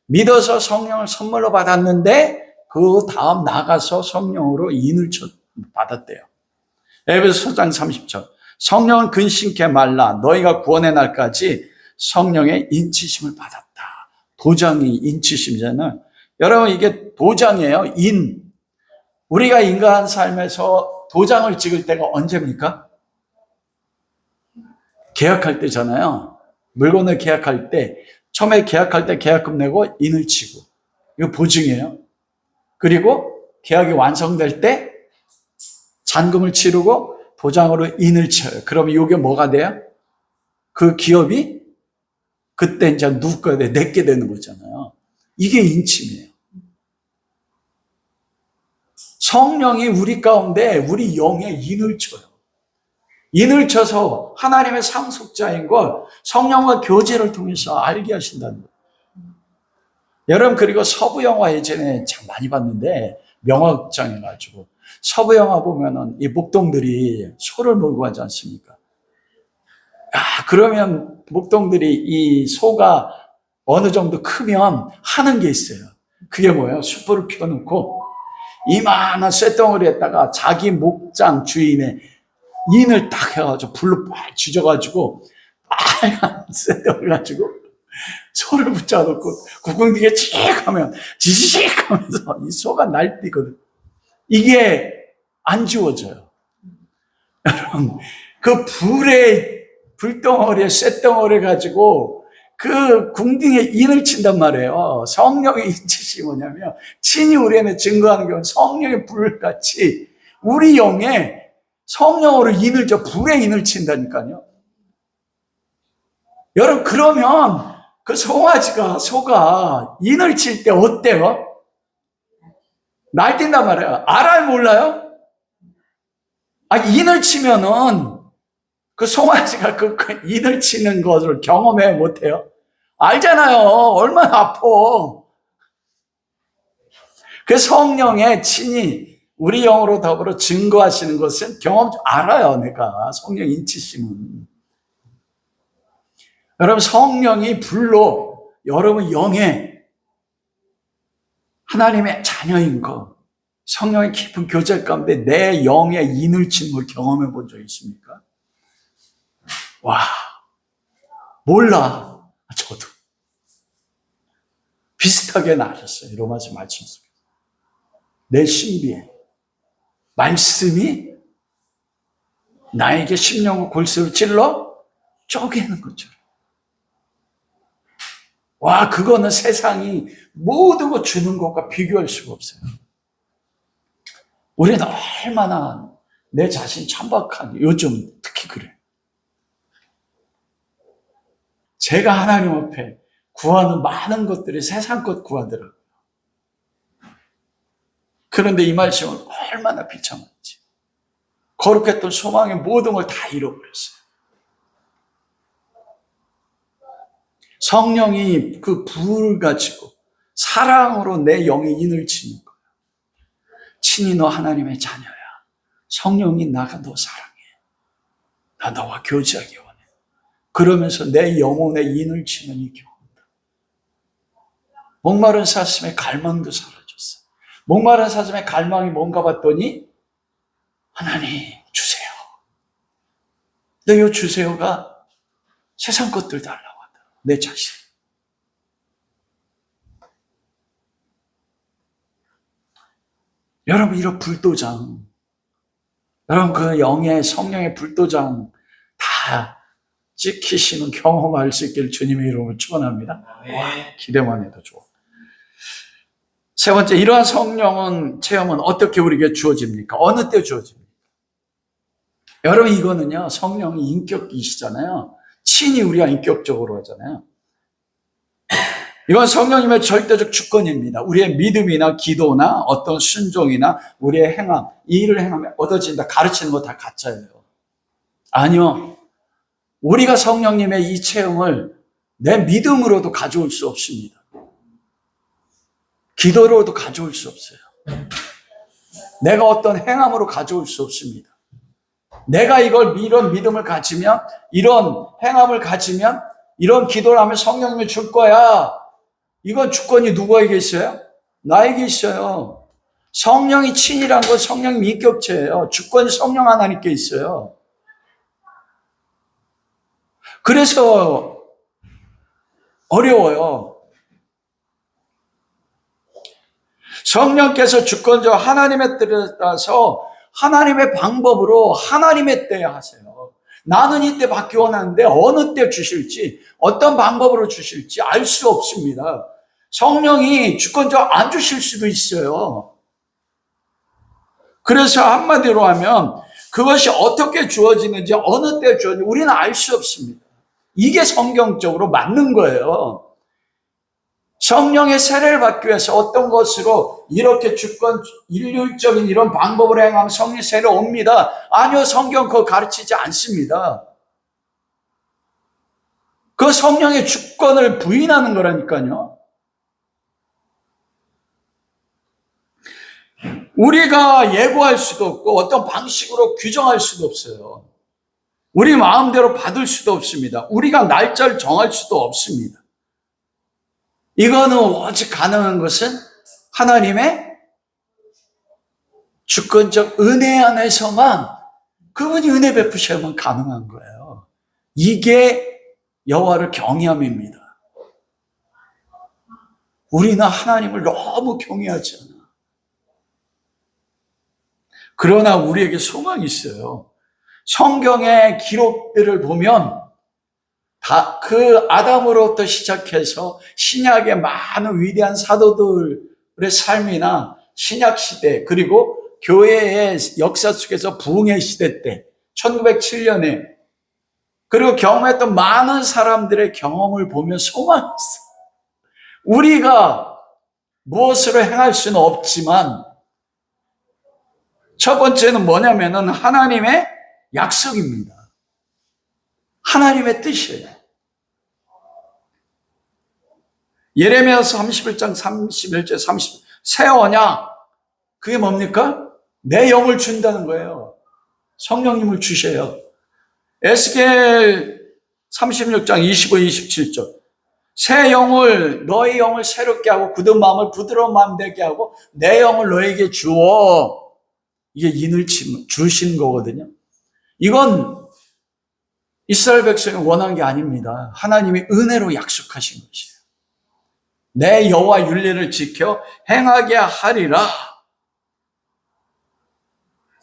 믿어서 성령을 선물로 받았는데 그 다음 나가서 성령으로 인을 받았대요. 에베소서 4장 30절. 성령은 근심케 말라. 너희가 구원의 날까지 성령의 인치심을 받았다. 도장이 인치심이잖아요. 여러분, 이게 도장이에요. 우리가 인간 삶에서 도장을 찍을 때가 언제입니까? 계약할 때잖아요. 물건을 계약할 때, 처음에 계약할 때 계약금 내고 인을 치고, 이거 보증이에요. 그리고 계약이 완성될 때 잔금을 치르고 도장으로 인을 쳐요. 그러면 이게 뭐가 돼요? 그 기업이 그때 이제 누구 거 내게 되는 거잖아요. 이게 인침이에요. 성령이 우리 가운데 우리 영에 인을 쳐요. 인을 쳐서 하나님의 상속자인 걸 성령과 교제를 통해서 알게 하신다는 거예요. 여러분, 그리고 서부 영화 예전에 참 많이 봤는데, 명화극장에 가지고 서부 영화 보면은 이 목동들이 소를 몰고 가지 않습니까? 그러면 목동들이 이 소가 어느 정도 크면 하는 게 있어요. 그게 뭐예요? 숯불을 피워놓고 이만한 쇳덩어리에다가 자기 목장 주인의 인을 딱 해가지고 불로 팍 지져가지고 빨간 쇳덩어리 가지고 소를 붙여놓고 구궁디게 칙 하면 지지직 하면서 이 소가 날뛰거든. 이게 안 지워져요. 여러분, 그 불덩어리에 쇳덩어리 가지고 그 궁딩에 인을 친단 말이에요. 성령의 인치심이 뭐냐면 친히 우리 안에 증거하는 게 성령의 불같이 우리 영에 성령으로 불에 인을 친다니까요. 여러분, 그러면 그 소가 인을 칠 때 어때요? 날뛴단 말이에요. 알아요, 몰라요? 인을 치면은 그 송아지가 그 인을 치는 것을 경험해 못해요? 알잖아요. 얼마나 아파. 그 성령의 친히 우리 영으로 더불어 증거하시는 것은 경험 알아요. 내가 성령 인치심은. 여러분, 성령이 불로 여러분 영에 하나님의 자녀인 거, 성령의 깊은 교제 가운데 내 영에 인을 치는 걸 경험해 본 적 있습니까? 와, 몰라. 저도 비슷하게 나셨어요. 로마서 말씀 속에 내 신비에 말씀이 나에게 심령과 골수를 찔러 쪼개는 것처럼. 와, 그거는 세상이 모든 것 주는 것과 비교할 수가 없어요. 우리는 얼마나 내 자신 천박한, 요즘 특히 그래. 제가 하나님 앞에 구하는 많은 것들이 세상 것 구하더라고요. 그런데 이 말씀은 얼마나 비참한지. 거룩했던 소망의 모든 걸 다 잃어버렸어요. 성령이 그 불을 가지고 사랑으로 내 영에 인을 치는 거예요. 친히 너 하나님의 자녀야. 성령이 나가 너 사랑해. 나 너와 교제하기 원해. 그러면서 내 영혼에 인을 치는 이 경험들. 목마른 사슴의 갈망도 사라졌어요. 목마른 사슴의 갈망이 뭔가 봤더니 하나님 주세요. 근데 이 주세요가 세상 것들 달라고 하더라고요. 내 자신. 여러분, 이런 불도장, 여러분 그 영의 성령의 불도장 다 찍히시는 경험할 수 있기를 주님의 이름으로 축원합니다. 와, 기대만 해도 좋아. 세 번째, 이러한 성령은 체험은 어떻게 우리에게 주어집니까? 어느 때 주어집니까? 여러분, 이거는요, 성령이 인격이시잖아요. 친히 우리가 인격적으로 하잖아요. 이건 성령님의 절대적 주권입니다. 우리의 믿음이나 기도나 어떤 순종이나 우리의 행함, 이 일을 행하면 얻어진다, 가르치는 거 다 가짜예요. 아니요. 우리가 성령님의 이 체험을 내 믿음으로도 가져올 수 없습니다. 기도로도 가져올 수 없어요. 내가 어떤 행함으로 가져올 수 없습니다. 내가 이런 믿음을 가지면, 이런 행함을 가지면, 이런 기도를 하면 성령님이 줄 거야. 이건 주권이 누구에게 있어요? 나에게 있어요. 성령이 친이란 건 성령님 인격체예요. 주권이 성령 하나님께 있어요. 그래서 어려워요. 성령께서 주권자 하나님의 뜻에 따라서 하나님의 방법으로 하나님의 때에 하세요. 나는 이때 받기 원하는데 어느 때 주실지, 어떤 방법으로 주실지 알 수 없습니다. 성령이 주권자 안 주실 수도 있어요. 그래서 한마디로 하면 그것이 어떻게 주어지는지, 어느 때 주어지는지 우리는 알 수 없습니다. 이게 성경적으로 맞는 거예요. 성령의 세례를 받기 위해서 어떤 것으로 이렇게 주권, 일률적인 이런 방법으로 행하면 성령의 세례 옵니다. 아니요, 성경 그거 가르치지 않습니다. 그 성령의 주권을 부인하는 거라니까요. 우리가 예고할 수도 없고 어떤 방식으로 규정할 수도 없어요. 우리 마음대로 받을 수도 없습니다. 우리가 날짜를 정할 수도 없습니다. 이거는 오직 가능한 것은 하나님의 주권적 은혜 안에서만, 그분이 은혜 베푸셔야만 가능한 거예요. 이게 여호와를 경외함입니다. 우리는 하나님을 너무 경외하지 않아. 그러나 우리에게 소망이 있어요. 성경의 기록들을 보면 다 그 아담으로부터 시작해서 신약의 많은 위대한 사도들의 삶이나 신약 시대, 그리고 교회의 역사 속에서 부흥의 시대 때 1907년에 그리고 경험했던 많은 사람들의 경험을 보면 소망이 있어요. 우리가 무엇으로 행할 수는 없지만 첫 번째는 뭐냐면은 하나님의 약속입니다. 하나님의 뜻이에요. 예레미야서 31장 31절 30, 새 언약. 그게 뭡니까? 내 영을 준다는 거예요. 성령님을 주셔요. 에스겔 36장 25, 27절. 새 영을, 너의 영을 새롭게 하고 굳은 마음을 부드러운 마음 되게 하고 내 영을 너에게 주어. 이게 인을 주신 거거든요. 이건 이스라엘 백성이 원한 게 아닙니다. 하나님이 은혜로 약속하신 것이에요. 내 여호와 율례를 지켜 행하게 하리라.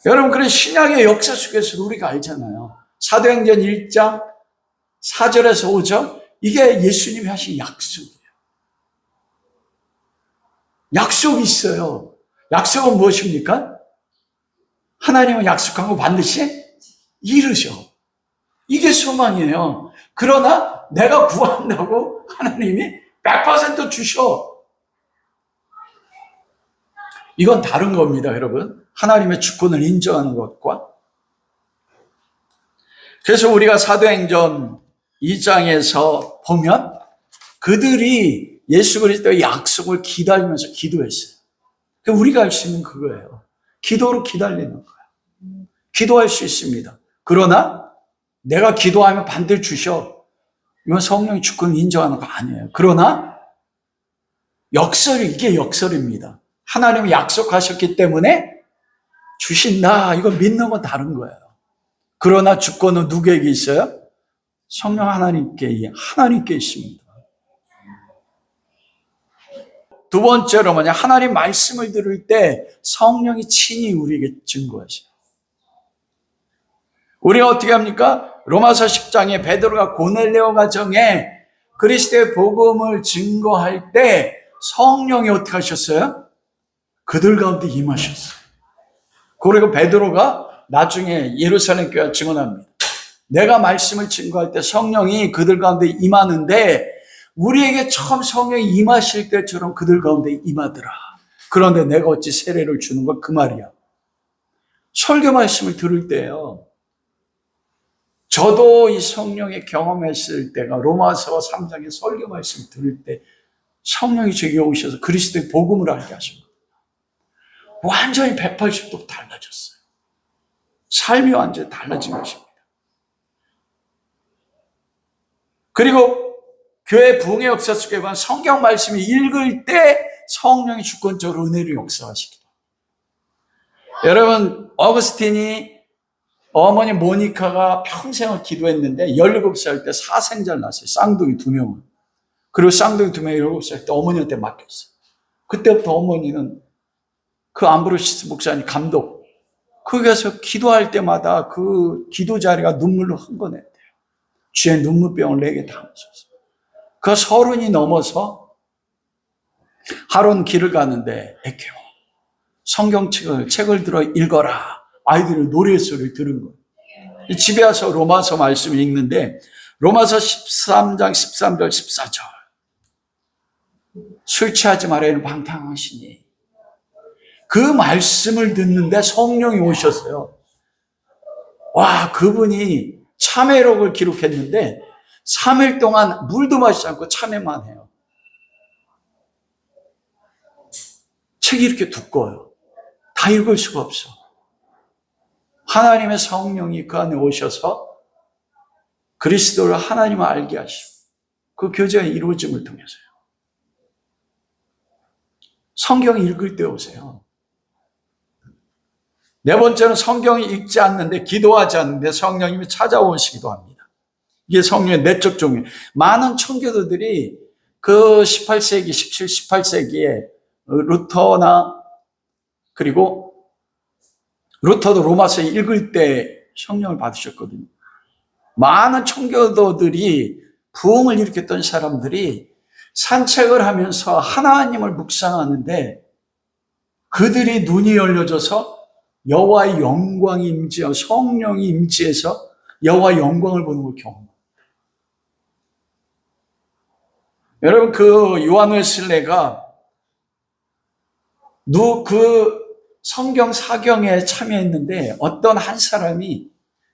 여러분, 그런 신약의 역사 속에서도 우리가 알잖아요. 사도행전 1장 4절에서 5절, 이게 예수님이 하신 약속이에요. 약속이 있어요. 약속은 무엇입니까? 하나님은 약속한 거 반드시 이루셔. 이게 소망이에요. 그러나 내가 구한다고 하나님이 100% 주셔. 이건 다른 겁니다, 여러분. 하나님의 주권을 인정하는 것과. 그래서 우리가 사도행전 2장에서 보면 그들이 예수 그리스도의 약속을 기다리면서 기도했어요. 우리가 할 수 있는 그거예요. 기도로 기다리는 거예요. 기도할 수 있습니다. 그러나 내가 기도하면 반드시 주셔. 이건 성령의 주권을 인정하는 거 아니에요. 그러나 이게 역설입니다. 하나님이 약속하셨기 때문에 주신다. 이거 믿는 건 다른 거예요. 그러나 주권은 누구에게 있어요? 성령 하나님께 있습니다. 두 번째로 하나님 말씀을 들을 때 성령이 친히 우리에게 증거하셔요. 우리가 어떻게 합니까? 로마서 10장에 베드로가 고넬레오 가정에 그리스도의 복음을 증거할 때 성령이 어떻게 하셨어요? 그들 가운데 임하셨어요. 그리고 베드로가 나중에 예루살렘 교회 증언합니다. 내가 말씀을 증거할 때 성령이 그들 가운데 임하는데 우리에게 처음 성령이 임하실 때처럼 그들 가운데 임하더라. 그런데 내가 어찌 세례를 주는 건 그 말이야. 설교 말씀을 들을 때요. 저도 이 성령의 경험했을 때가 로마서 3장의 설교 말씀을 들을 때 성령이 제게 오셔서 그리스도의 복음을 알게 하신 거예요. 완전히 180도 달라졌어요. 삶이 완전히 달라진 것입니다. 그리고 교회 부흥의 역사 속에 보면 성경 말씀을 읽을 때 성령이 주권적으로 은혜를 역사하시기도 합니다. 여러분, 어거스틴이 어머니 모니카가 평생을 기도했는데 17살 때 사생자를 낳았어요. 쌍둥이 2명을. 그리고 쌍둥이 2명이 17살 때 어머니한테 맡겼어요. 그때부터 어머니는 그 암브로시스 목사님 감독, 거기 가서 기도할 때마다 그 기도 자리가 눈물로 흥건했대요. 주의 눈물병을 내게 담으소서. 그 30이 넘어서 하루는 길을 가는데 에케오 성경책을 들어 읽어라. 아이들의 노래소리를 들은 거예요. 집에 와서 로마서 말씀을 읽는데 로마서 13장 13절 14절 술 취하지 말아야 방탕하시니 그 말씀을 듣는데 성령이 오셨어요. 와, 그분이 참회록을 기록했는데 3일 동안 물도 마시지 않고 참회만 해요. 책이 이렇게 두꺼워요. 다 읽을 수가 없어. 하나님의 성령이 그 안에 오셔서 그리스도를 하나님을 알게 하시고 그 교제가 이루어짐을 통해서요. 성경 읽을 때 오세요. 네 번째는 성경이 읽지 않는데 기도하지 않는데 성령님이 찾아오시기도 합니다. 이게 성령의 내적 종류. 많은 청교도들이 그 18세기, 17, 18세기에 루터나 그리고 루터도 로마서 읽을 때 성령을 받으셨거든요. 많은 청교도들이 부흥을 일으켰던 사람들이 산책을 하면서 하나님을 묵상하는데 그들이 눈이 열려져서 여호와의 영광이 임재하고 성령이 임재해서 여호와의 영광을 보는 걸 경험합니다. 여러분, 그 요한 웨슬레가 그 성경 사경에 참여했는데 어떤 한 사람이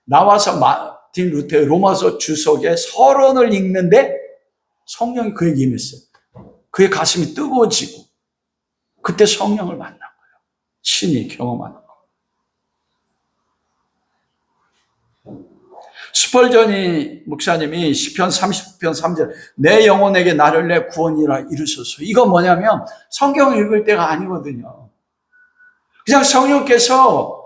나와서 마틴 루터의 로마서 주석의 서론을 읽는데 성령이 그에게 임했어요. 그의 가슴이 뜨거워지고 그때 성령을 만난 거예요. 친히 경험하는 거. 스펄전이 목사님이 시편 30편 3절 내 영혼에게 나를 내 구원이라 이르소서. 이거 뭐냐면 성경 읽을 때가 아니거든요. 그냥 성령께서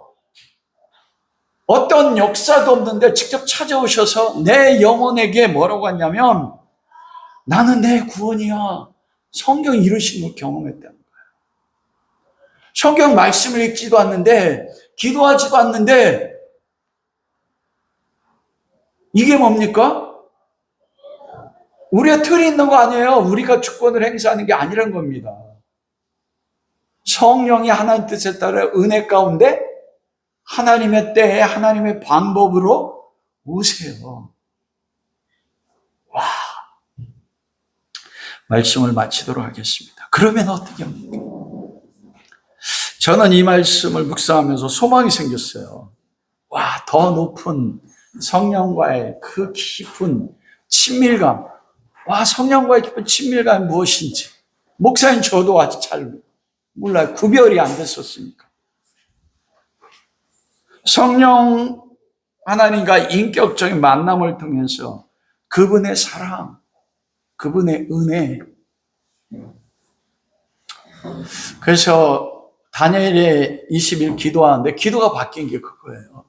어떤 역사도 없는데 직접 찾아오셔서 내 영혼에게 뭐라고 했냐면 나는 내 구원이야. 성경 이루신 걸 경험했다는 거예요. 성경 말씀을 읽지도 않는데 기도하지도 않는데 이게 뭡니까? 우리의 틀이 있는 거 아니에요. 우리가 주권을 행사하는 게 아니란 겁니다. 성령이 하나님 뜻에 따라 은혜 가운데 하나님의 때에 하나님의 방법으로 오세요. 와, 말씀을 마치도록 하겠습니다. 그러면 어떻게 합니까? 저는 이 말씀을 묵상하면서 소망이 생겼어요. 와, 더 높은 성령과의 그 깊은 친밀감. 와, 성령과의 깊은 친밀감이 무엇인지. 목사님 저도 아직 잘 몰라요. 구별이 안 됐었으니까. 성령 하나님과 인격적인 만남을 통해서 그분의 사랑, 그분의 은혜. 그래서 다니엘의 20일 기도하는데 기도가 바뀐 게 그거예요.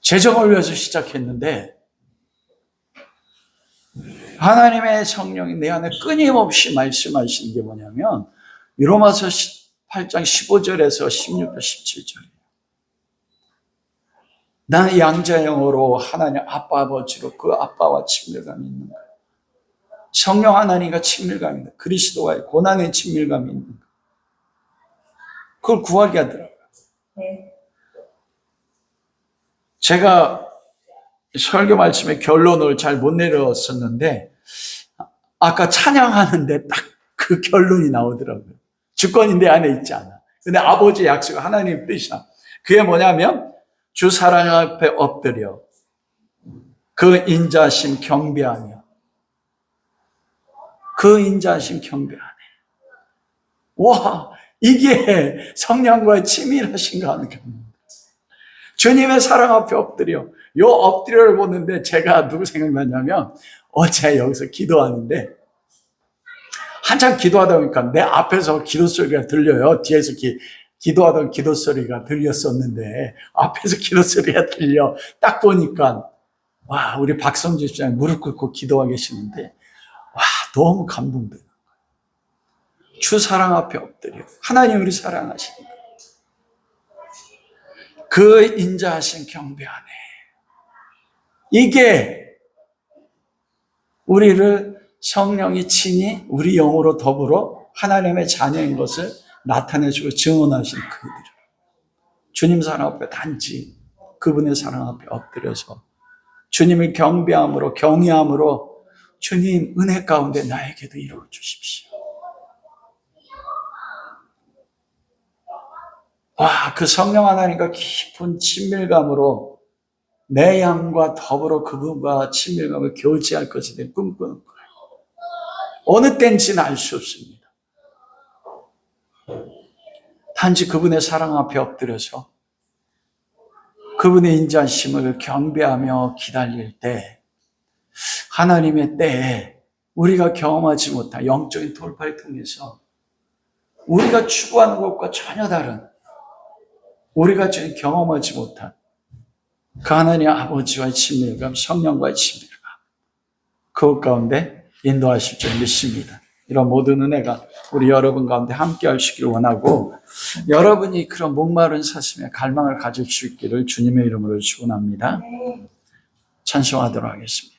재정을 위해서 시작했는데 하나님의 성령이 내 안에 끊임없이 말씀하시는 게 뭐냐면 로마서 8장 15절에서 16절 17절이에요. 나는 양자영어로 하나님 아빠 아버지로 그 아빠와 친밀감이 있는 거예요. 성령 하나님과 친밀감이 있는 거예요. 그리스도와의 고난의 친밀감이 있는 거예요. 그걸 구하게 하더라고요. 네. 제가 설교 말씀의 결론을 잘 못 내렸었는데 아까 찬양하는데 딱 그 결론이 나오더라고요. 주권이 내 안에 있지 않아. 근데 아버지의 약속, 하나님의 뜻이야. 그게 뭐냐면 주 사랑 앞에 엎드려 그 인자심 경배하며 그 인자심 경배하네. 와, 이게 성령과의 친밀하신가 하는 겁니다. 주님의 사랑 앞에 엎드려. 요 엎드려를 보는데 제가 누구 생각나냐면 어제 여기서 기도하는데 한참 기도하다 보니까 내 앞에서 기도 소리가 들려요. 뒤에서 기도하던 기도 소리가 들렸었는데 앞에서 기도 소리가 들려. 딱 보니까 와, 우리 박성주 집사님 무릎 꿇고 기도하고 계시는데 와, 너무 감동돼요. 주 사랑 앞에 엎드려. 하나님 우리 사랑하십니다. 그 인자하신 경배하네. 이게 우리를 성령이 친히 우리 영으로 더불어 하나님의 자녀인 것을 나타내주고 증언하신 그들이에요. 주님 사랑 앞에 단지 그분의 사랑 앞에 엎드려서 주님을 경배함으로 경외함으로 주님 은혜 가운데 나에게도 이루어 주십시오. 와, 그 성령 하나님과 깊은 친밀감으로 내 양과 더불어 그분과 친밀감을 교제할 것에 대해 꿈꾸는 거예요. 어느 때인지는 알 수 없습니다. 단지 그분의 사랑 앞에 엎드려서 그분의 인자심을 경배하며 기다릴 때 하나님의 때에 우리가 경험하지 못한 영적인 돌파를 통해서 우리가 추구하는 것과 전혀 다른 우리가 지금 경험하지 못한 그 하나님 아버지와의 친밀감, 성령과의 친밀감 그것 가운데 인도하실 줄 믿습니다. 이런 모든 은혜가 우리 여러분 가운데 함께 하시기를 원하고 여러분이 그런 목마른 사슴의 갈망을 가질 수 있기를 주님의 이름으로 축원합니다. 찬송하도록 하겠습니다.